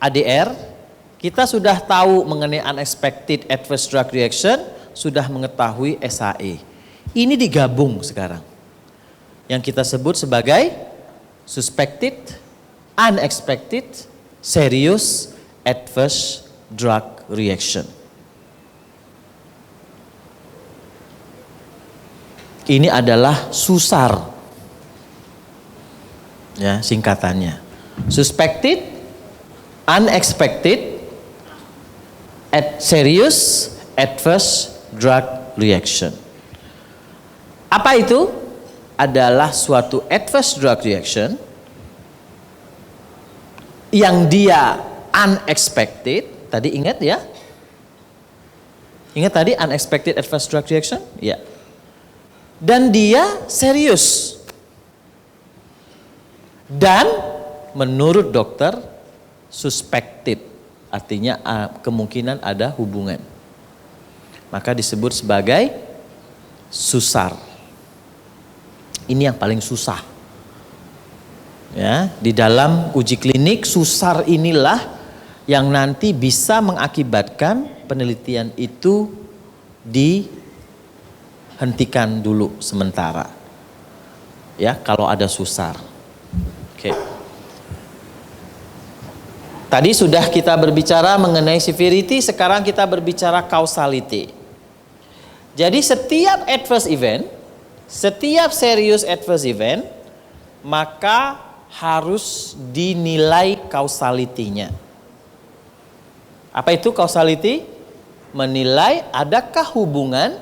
ADR, kita sudah tahu mengenai unexpected adverse drug reaction, sudah mengetahui SAE. Ini digabung sekarang. Yang kita sebut sebagai suspected, unexpected, serious adverse drug reaction. Ini adalah SUSAR, ya singkatannya. Suspected, unexpected, serious adverse drug reaction. Apa itu? Adalah suatu adverse drug reaction yang dia unexpected. Tadi ingat ya? Ingat tadi unexpected adverse drug reaction? Ya. Dan dia serius. Dan menurut dokter suspected, artinya kemungkinan ada hubungan. Maka disebut sebagai SUSAR. Ini yang paling susah. Ya, di dalam uji klinik SUSAR inilah yang nanti bisa mengakibatkan penelitian itu dihentikan dulu sementara. Ya, kalau ada susar. Oke. Tadi sudah kita berbicara mengenai severity, sekarang kita berbicara causality. Jadi setiap adverse event, setiap serious adverse event, maka harus dinilai causality-nya. Apa itu causality? Menilai adakah hubungan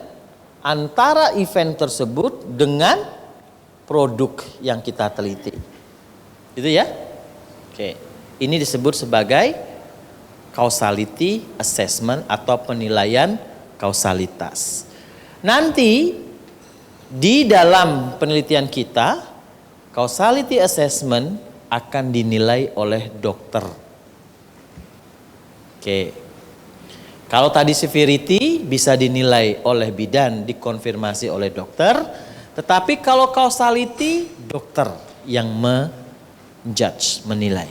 antara event tersebut dengan produk yang kita teliti. Itu ya? Oke. Ini disebut sebagai causality assessment atau penilaian kausalitas. Nanti di dalam penelitian kita, causality assessment akan dinilai oleh dokter. Oke. Kalau tadi severity bisa dinilai oleh bidan, dikonfirmasi oleh dokter, tetapi kalau causality, dokter yang menjudge, menilai.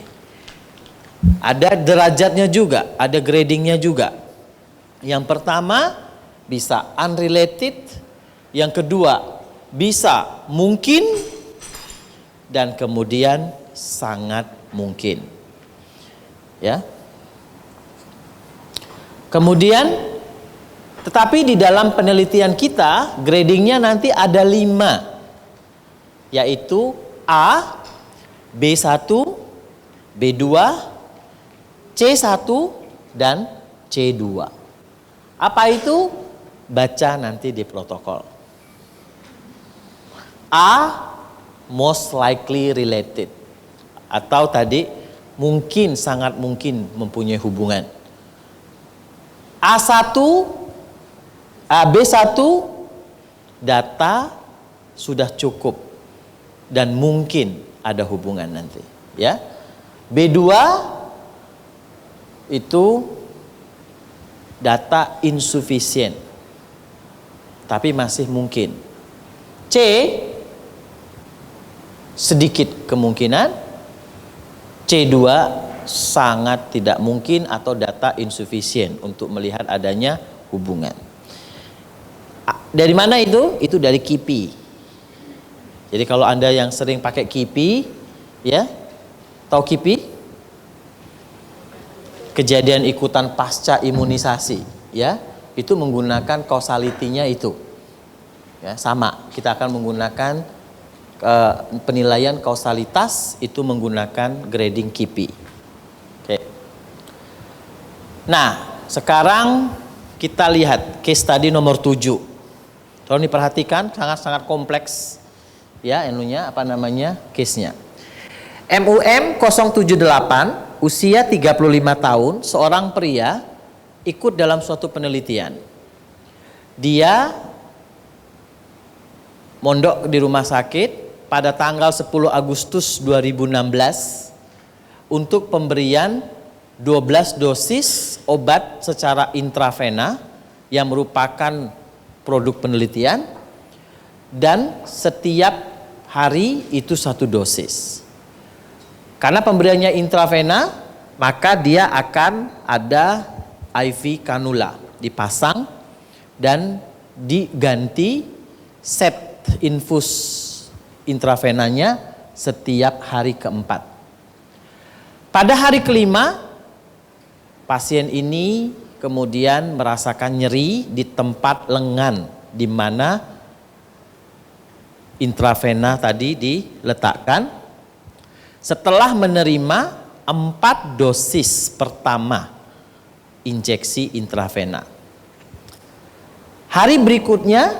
Ada derajatnya juga, ada gradingnya juga. Yang pertama bisa unrelated, yang kedua bisa mungkin, dan kemudian sangat mungkin. Ya. Kemudian, tetapi di dalam penelitian kita, gradingnya nanti ada 5, yaitu A, B1, B2, C1, dan C2. Apa itu? Baca nanti di protokol. A, most likely related. Atau tadi, mungkin, sangat mungkin mempunyai hubungan. A1, B1, data sudah cukup dan mungkin ada hubungan nanti. Ya. B2 itu data insufficient, tapi masih mungkin. C, sedikit kemungkinan. C2 sangat tidak mungkin atau data insufficient untuk melihat adanya hubungan. Dari mana itu? Itu dari KIPI. Jadi kalau Anda yang sering pakai KIPI, ya, tahu KIPI? Kejadian ikutan pasca imunisasi, ya, itu menggunakan causality-nya itu, ya, sama. Kita akan menggunakan penilaian kausalitas itu menggunakan grading KIPI. Oke. Nah, sekarang kita lihat case study nomor 7. Kalau diperhatikan sangat-sangat kompleks, ya, case-nya. MUM 078, usia 35 tahun, seorang pria ikut dalam suatu penelitian. Dia mondok di rumah sakit pada tanggal 10 Agustus 2016 untuk pemberian 12 dosis obat secara intravena yang merupakan produk penelitian, dan setiap hari itu 1 dosis. Karena pemberiannya intravena, maka dia akan ada IV kanula dipasang dan diganti set infus intravenanya setiap hari keempat. Pada hari kelima, pasien ini kemudian merasakan nyeri di tempat lengan di mana intravena tadi diletakkan. Setelah menerima 4 dosis pertama injeksi intravena. Hari berikutnya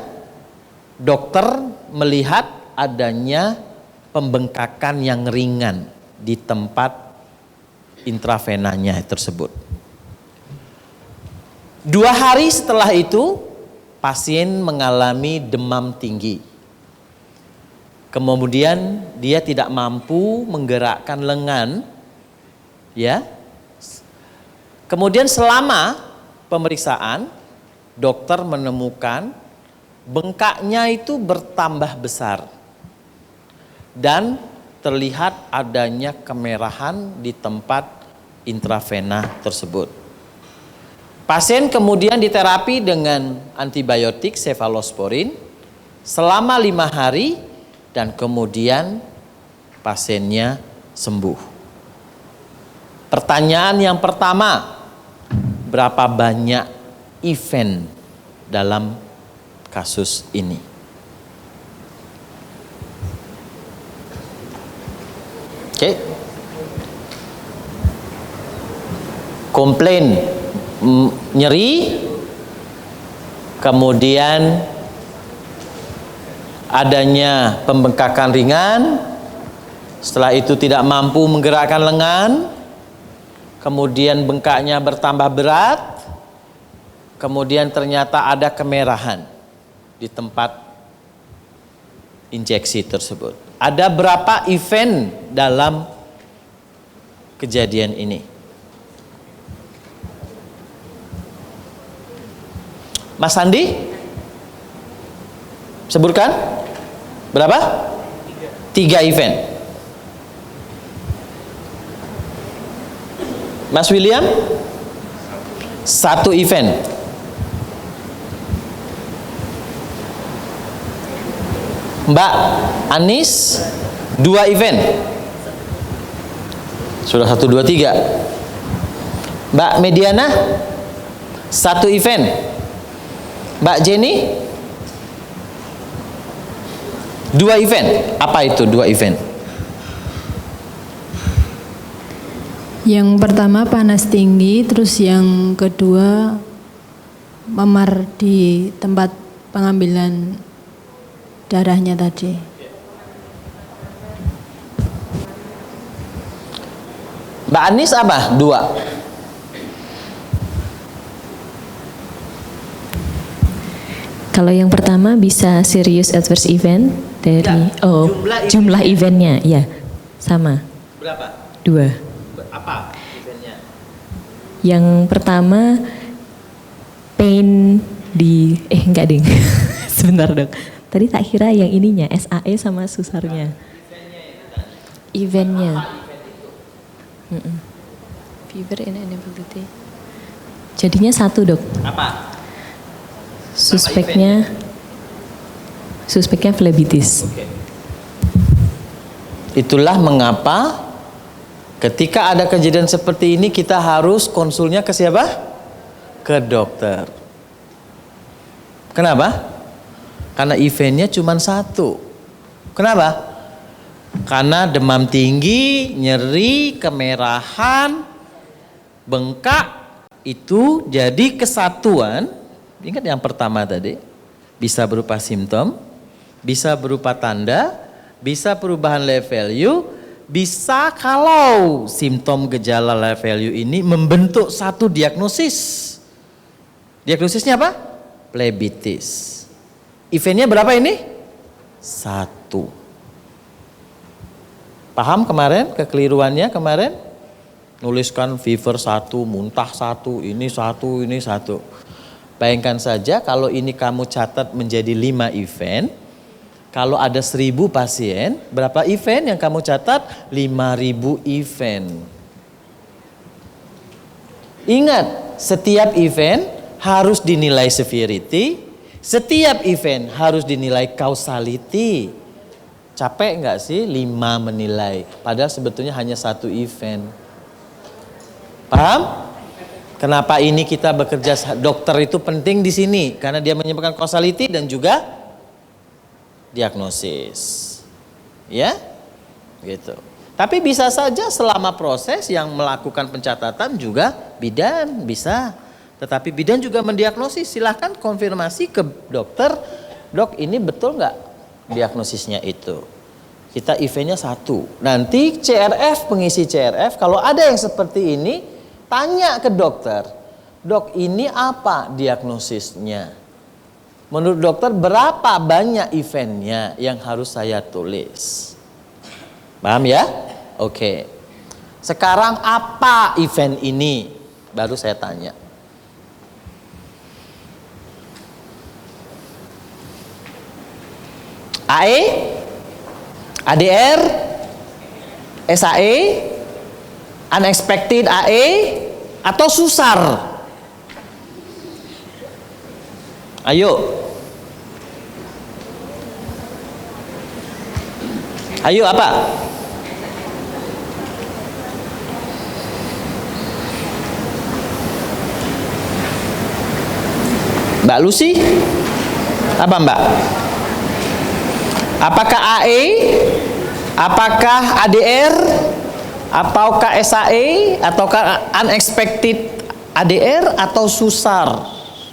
dokter melihat adanya pembengkakan yang ringan di tempat intravenanya tersebut. 2 hari setelah itu pasien mengalami demam tinggi. Kemudian dia tidak mampu menggerakkan lengan, ya. Kemudian selama pemeriksaan, dokter menemukan bengkaknya itu bertambah besar dan terlihat adanya kemerahan di tempat intravena tersebut. Pasien kemudian diterapi dengan antibiotik cefalosporin selama 5 hari dan kemudian pasiennya sembuh. Pertanyaan yang pertama, berapa banyak event dalam kasus ini? Oke. Komplain nyeri, kemudian adanya pembengkakan ringan, setelah itu tidak mampu menggerakkan lengan, kemudian bengkaknya bertambah berat, kemudian ternyata ada kemerahan di tempat injeksi tersebut. Ada berapa event dalam kejadian ini? Mas Andi, sebutkan berapa? 3 event. Mas William, 1 event. Mbak Anis, 2 event. Sudah 1, 2, 3. Mbak Mediana, 1 event. Mbak Jenny, 2 event. Apa itu 2 event? Yang pertama panas tinggi, terus yang kedua memar di tempat pengambilan darahnya tadi. Mbak Anis apa? 2. Kalau yang pertama bisa serious adverse event dari jumlah eventnya, ya sama. Berapa? 2. Apa eventnya? Yang pertama pain di enggak ding. Sebentar dong. Tadi tak kira yang ininya SAE sama susarnya. Eventnya. Fever and inability. Jadinya 1 dok. Apa? Suspeknya phlebitis. Okay. Itulah mengapa ketika ada kejadian seperti ini kita harus konsulnya ke siapa? Ke dokter. Kenapa? Karena eventnya cuma 1. Kenapa? Karena demam tinggi, nyeri, kemerahan, bengkak itu jadi kesatuan. Ingat yang pertama tadi, bisa berupa simptom, bisa berupa tanda, bisa perubahan life value, bisa kalau simptom gejala life value ini membentuk satu diagnosis. Diagnosisnya apa? Phlebitis. Eventnya berapa ini? 1. Paham kemarin kekeliruannya kemarin? Nuliskan fever 1, muntah 1, ini 1, ini 1. Bayangkan saja kalau ini kamu catat menjadi 5 event, kalau ada 1000 pasien, berapa event yang kamu catat? 5000 event. Ingat, setiap event harus dinilai severity, setiap event harus dinilai causality. Capek nggak sih 5 menilai, padahal sebetulnya hanya 1 event. Paham? Kenapa ini kita bekerja, dokter itu penting di sini karena dia menyebabkan causality dan juga diagnosis. Ya? Gitu. Tapi bisa saja selama proses yang melakukan pencatatan juga bidan bisa. Tetapi bidan juga mendiagnosis, silahkan konfirmasi ke dokter, dok ini betul nggak diagnosisnya itu. Kita eventnya 1. Nanti CRF, pengisi CRF, kalau ada yang seperti ini, tanya ke dokter, dok ini apa diagnosisnya? Menurut dokter berapa banyak eventnya yang harus saya tulis? Paham ya? Oke. Sekarang apa event ini? Baru saya tanya. AE, ADR, SAE, unexpected AE, atau susar? Ayo. Ayo apa? Mbak Lucy? Apa Mbak? Apakah AE? Apakah ADR? Ataukah SAE? Ataukah unexpected ADR? Atau SUSAR?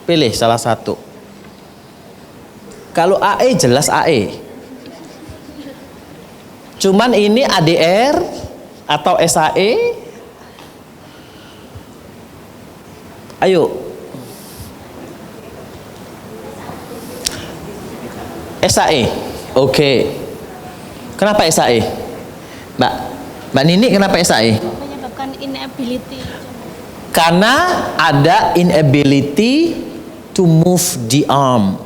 Pilih salah satu. Kalau AE jelas AE. Cuman ini ADR atau SAE? Ayo. SAE. Oke. Kenapa SAE? Mbak Nini, kenapa SAE? Menyebabkan inability. Karena ada inability to move the arm.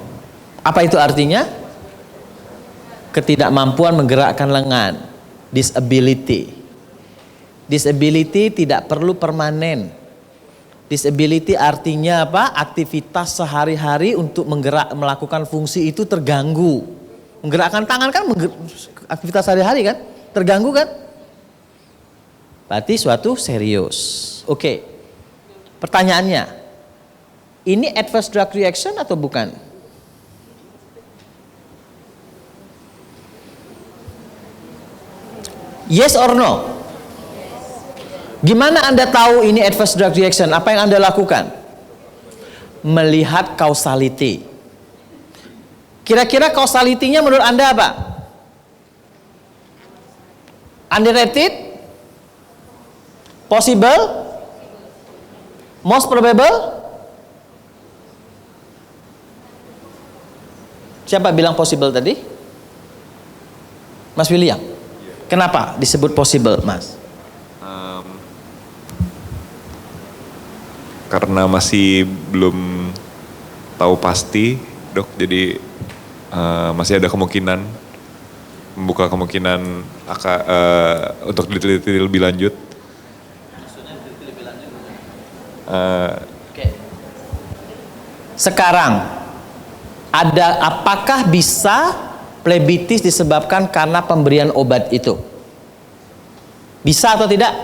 Apa itu artinya? Ketidakmampuan menggerakkan lengan. Disability. Disability tidak perlu permanen. Disability artinya apa? Aktivitas sehari-hari untuk melakukan fungsi itu terganggu. Menggerakkan tangan kan aktivitas sehari-hari kan? Terganggu kan? Berarti suatu serius. Oke. Pertanyaannya, ini adverse drug reaction atau bukan? Yes or no? Gimana Anda tahu ini adverse drug reaction? Apa yang Anda lakukan? Melihat causality. Kira-kira causality-nya menurut Anda apa? Unrelated? Possible? Most probable? Siapa bilang possible tadi? Mas William. Kenapa disebut possible, Mas? Karena masih belum tahu pasti, Dok. Jadi masih ada kemungkinan, membuka kemungkinan untuk diteliti lebih lanjut. Sekarang apakah bisa plebitis disebabkan karena pemberian obat itu? Bisa atau tidak?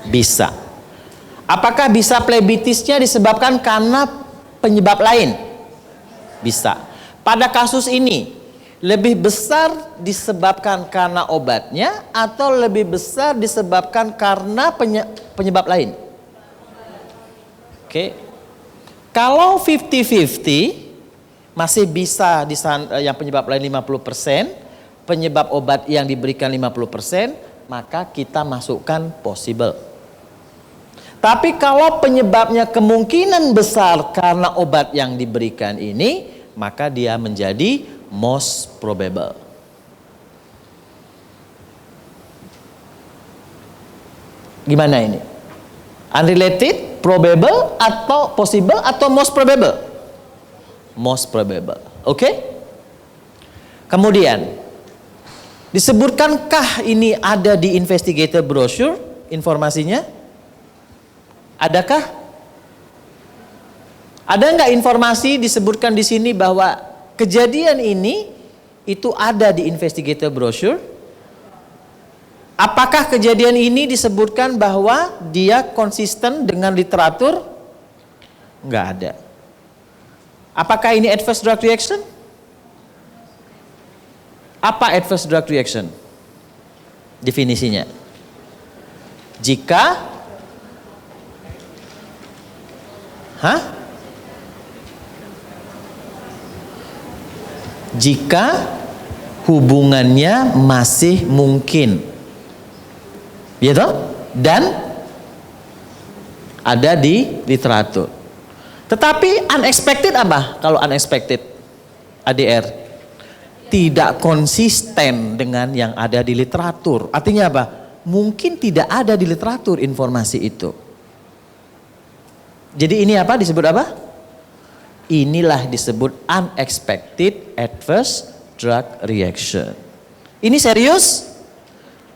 Bisa. Apakah bisa plebitisnya disebabkan karena penyebab lain? Bisa. Pada kasus ini lebih besar disebabkan karena obatnya atau lebih besar disebabkan karena penyebab lain? Oke. Kalau 50-50 masih bisa yang penyebab lain 50%, penyebab obat yang diberikan 50%, maka kita masukkan possible. Tapi kalau penyebabnya kemungkinan besar karena obat yang diberikan ini, maka dia menjadi most probable. Gimana ini? Unrelated, probable, atau possible, atau most probable? Most probable. Oke? Kemudian, disebutkankah ini ada di investigator brochure informasinya? Adakah? Ada nggak informasi disebutkan di sini bahwa kejadian ini itu ada di investigator brochure? Apakah kejadian ini disebutkan bahwa dia konsisten dengan literatur? Nggak ada. Apakah ini adverse drug reaction? Apa adverse drug reaction? Definisinya. Jika jika hubungannya masih mungkin, gitu, dan ada di literatur. Tetapi unexpected apa? Kalau unexpected ADR tidak konsisten dengan yang ada di literatur. Artinya apa? Mungkin tidak ada di literatur informasi itu. Jadi ini apa disebut apa? Inilah disebut unexpected adverse drug reaction. Ini serius?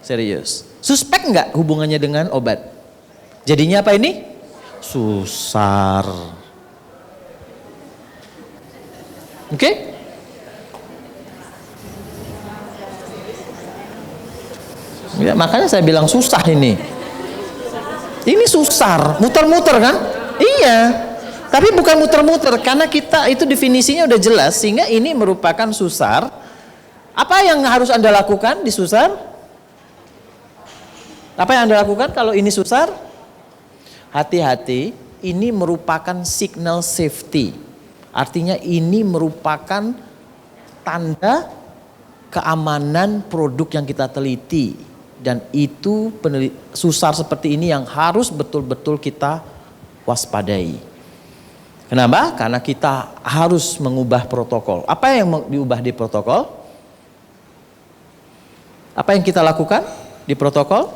Serius. Suspek nggak hubungannya dengan obat? Jadinya apa ini? Susar. Oke? Ya, makanya saya bilang susah ini. Ini susar, muter-muter kan? Iya. Tapi bukan muter-muter, karena kita itu definisinya udah jelas, sehingga ini merupakan susar. Apa yang harus Anda lakukan di susar? Apa yang Anda lakukan kalau ini susar? Hati-hati, ini merupakan signal safety. Artinya ini merupakan tanda keamanan produk yang kita teliti. Dan itu susar seperti ini yang harus betul-betul kita waspadai. Kenapa? Karena kita harus mengubah protokol. Apa yang diubah di protokol? Apa yang kita lakukan di protokol?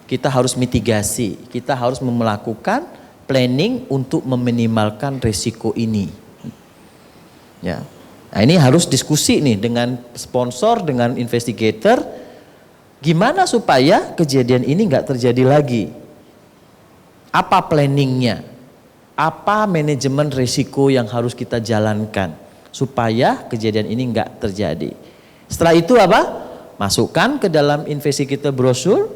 Kita harus mitigasi. Kita harus melakukan planning untuk meminimalkan risiko ini. Ya. Nah, ini harus diskusi nih dengan sponsor, dengan investigator. Gimana supaya kejadian ini nggak terjadi lagi? Apa planningnya? Apa manajemen risiko yang harus kita jalankan supaya kejadian ini nggak terjadi? Setelah itu apa? Masukkan ke dalam investigator brosur,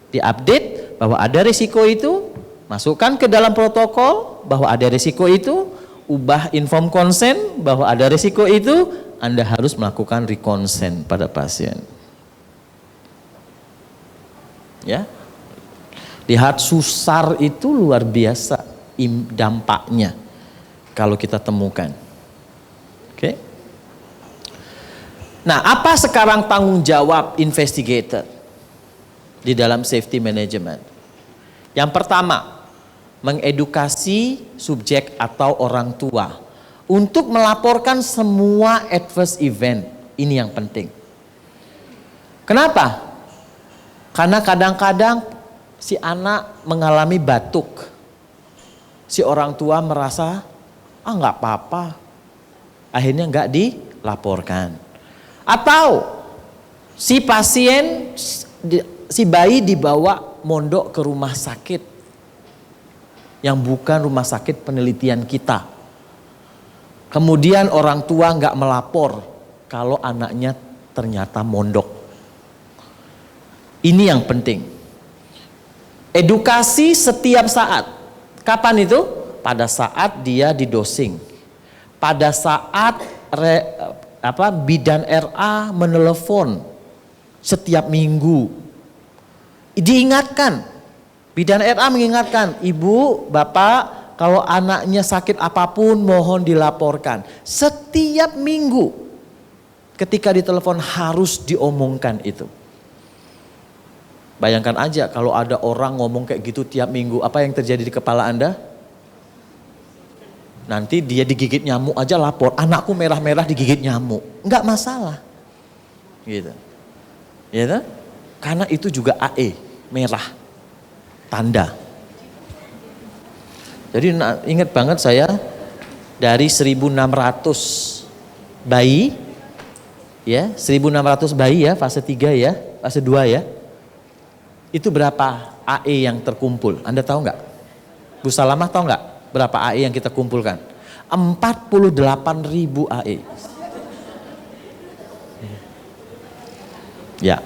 diupdate bahwa ada risiko itu, masukkan ke dalam protokol bahwa ada risiko itu, ubah inform consent bahwa ada risiko itu, Anda harus melakukan reconsent pada pasien. Ya, lihat susar itu luar biasa dampaknya kalau kita temukan. Oke. Nah, apa sekarang tanggung jawab investigator di dalam safety management? Yang pertama, mengedukasi subjek atau orang tua untuk melaporkan semua adverse event. Ini yang penting. Kenapa? Karena kadang-kadang si anak mengalami batuk. Si orang tua merasa, nggak apa-apa. Akhirnya nggak dilaporkan. Atau si pasien, si bayi dibawa mondok ke rumah sakit. Yang bukan rumah sakit penelitian kita. Kemudian orang tua nggak melapor kalau anaknya ternyata mondok. Ini yang penting. Edukasi setiap saat. Kapan itu? Pada saat dia didosing. Pada saat bidan RA menelepon setiap minggu. Diingatkan. Bidan RA mengingatkan, Ibu, Bapak, kalau anaknya sakit apapun mohon dilaporkan. Setiap minggu ketika ditelepon harus diomongkan itu. Bayangkan aja kalau ada orang ngomong kayak gitu tiap minggu, apa yang terjadi di kepala Anda? Nanti dia digigit nyamuk aja lapor, anakku merah-merah digigit nyamuk. Enggak masalah. Gitu. Ya, karena itu juga AE, merah. Tanda. Jadi ingat banget saya dari 1.600 bayi, ya 1.600 bayi ya fase 3 ya, fase 2 ya. Itu berapa AE yang terkumpul? Anda tahu nggak? Bu Salamah tahu nggak berapa AE yang kita kumpulkan? 48.000 AE. Ya.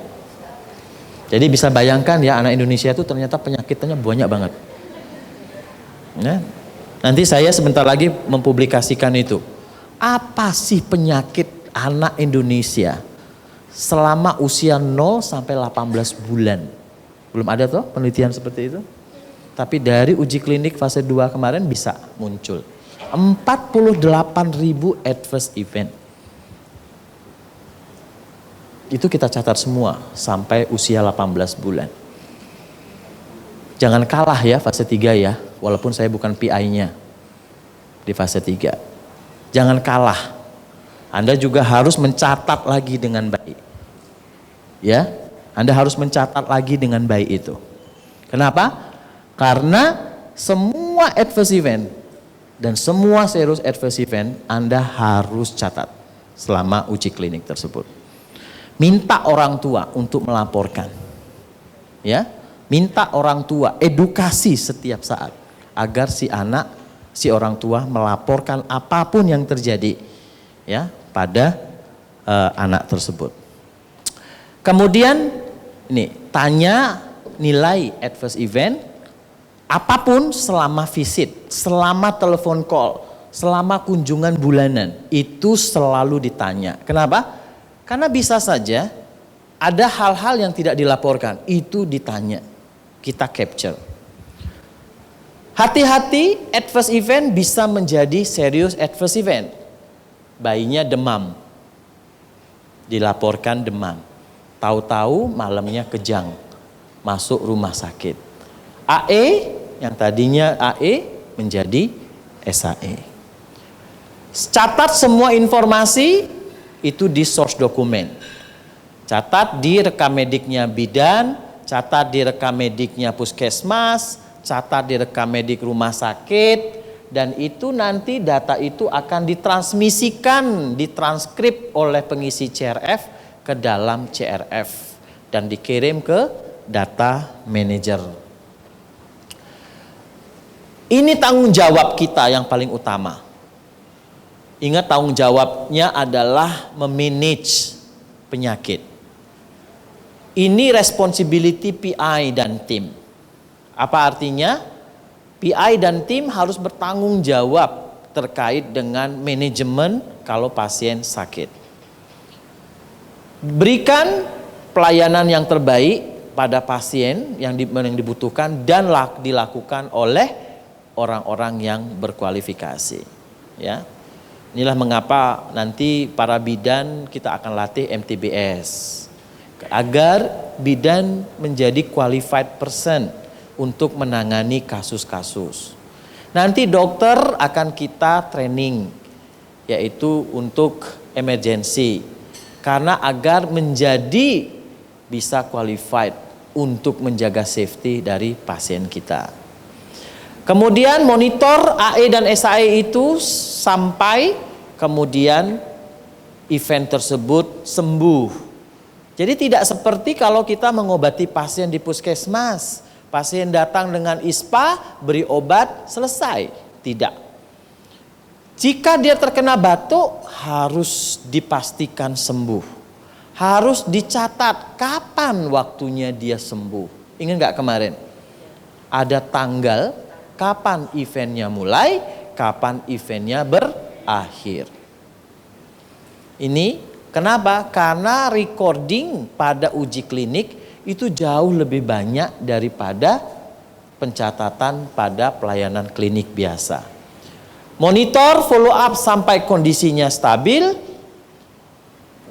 Jadi bisa bayangkan ya anak Indonesia itu ternyata penyakitnya banyak banget. Ya. Nanti saya sebentar lagi mempublikasikan itu. Apa sih penyakit anak Indonesia selama usia 0 sampai 18 bulan? Belum ada tuh penelitian seperti itu. Tapi dari uji klinik fase 2 kemarin bisa muncul. 48.000 adverse event. Itu kita catat semua sampai usia 18 bulan. Jangan kalah ya fase 3 ya, walaupun saya bukan PI-nya di fase 3. Jangan kalah. Anda juga harus mencatat lagi dengan baik. Ya, Anda harus mencatat lagi dengan baik itu. Kenapa? Karena semua adverse event dan semua serious adverse event Anda harus catat selama uji klinik tersebut. Minta orang tua untuk melaporkan. Ya, minta orang tua edukasi setiap saat agar si anak, si orang tua melaporkan apapun yang terjadi ya pada anak tersebut. Kemudian Ini tanya nilai adverse event apapun selama visit, selama telepon call, selama kunjungan bulanan, itu selalu ditanya. Kenapa? Karena bisa saja ada hal-hal yang tidak dilaporkan, itu ditanya, kita capture. Hati-hati, adverse event bisa menjadi serious adverse event. Bayinya demam, dilaporkan demam. Tahu-tahu malamnya kejang, masuk rumah sakit. AE yang tadinya AE menjadi SAE. Catat semua informasi itu di source dokumen. Catat di rekam mediknya bidan, catat di rekam mediknya puskesmas, catat di rekam medik rumah sakit, dan itu nanti data itu akan ditransmisikan, ditranskrip oleh pengisi CRF ke dalam CRF dan dikirim ke data manager. Ini tanggung jawab kita yang paling utama. Ingat, tanggung jawabnya adalah memanage penyakit. Ini responsibility PI dan tim. Apa artinya? PI dan tim harus bertanggung jawab terkait dengan manajemen kalau pasien sakit. Berikan pelayanan yang terbaik pada pasien yang dibutuhkan dan dilakukan oleh orang-orang yang berkualifikasi. Ya, inilah mengapa nanti para bidan kita akan latih MTBS agar bidan menjadi qualified person untuk menangani kasus-kasus. Nanti dokter akan kita training, yaitu untuk emergency. Karena agar menjadi bisa qualified untuk menjaga safety dari pasien kita. Kemudian monitor AE dan SAE itu sampai kemudian event tersebut sembuh. Jadi tidak seperti kalau kita mengobati pasien di puskesmas. Pasien datang dengan ISPA, beri obat, selesai. Tidak. Jika dia terkena batuk, harus dipastikan sembuh. Harus dicatat kapan waktunya dia sembuh. Ingat nggak kemarin? Ada tanggal kapan eventnya mulai, kapan eventnya berakhir. Ini kenapa? Karena recording pada uji klinik itu jauh lebih banyak daripada pencatatan pada pelayanan klinik biasa. Monitor follow up sampai kondisinya stabil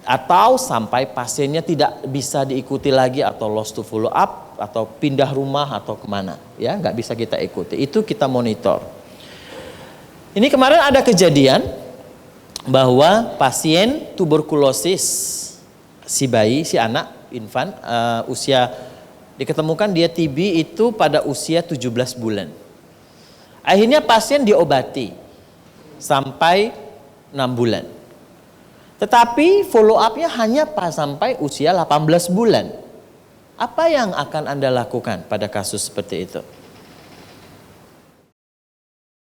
atau sampai pasiennya tidak bisa diikuti lagi atau lost to follow up atau pindah rumah atau kemana, ya nggak bisa kita ikuti. Itu kita monitor. Ini kemarin ada kejadian bahwa pasien tuberkulosis si bayi, si anak infan usia diketemukan dia TB itu pada usia 17 bulan. Akhirnya pasien diobati sampai 6 bulan. Tetapi follow up-nya hanya sampai usia 18 bulan. Apa yang akan Anda lakukan pada kasus seperti itu?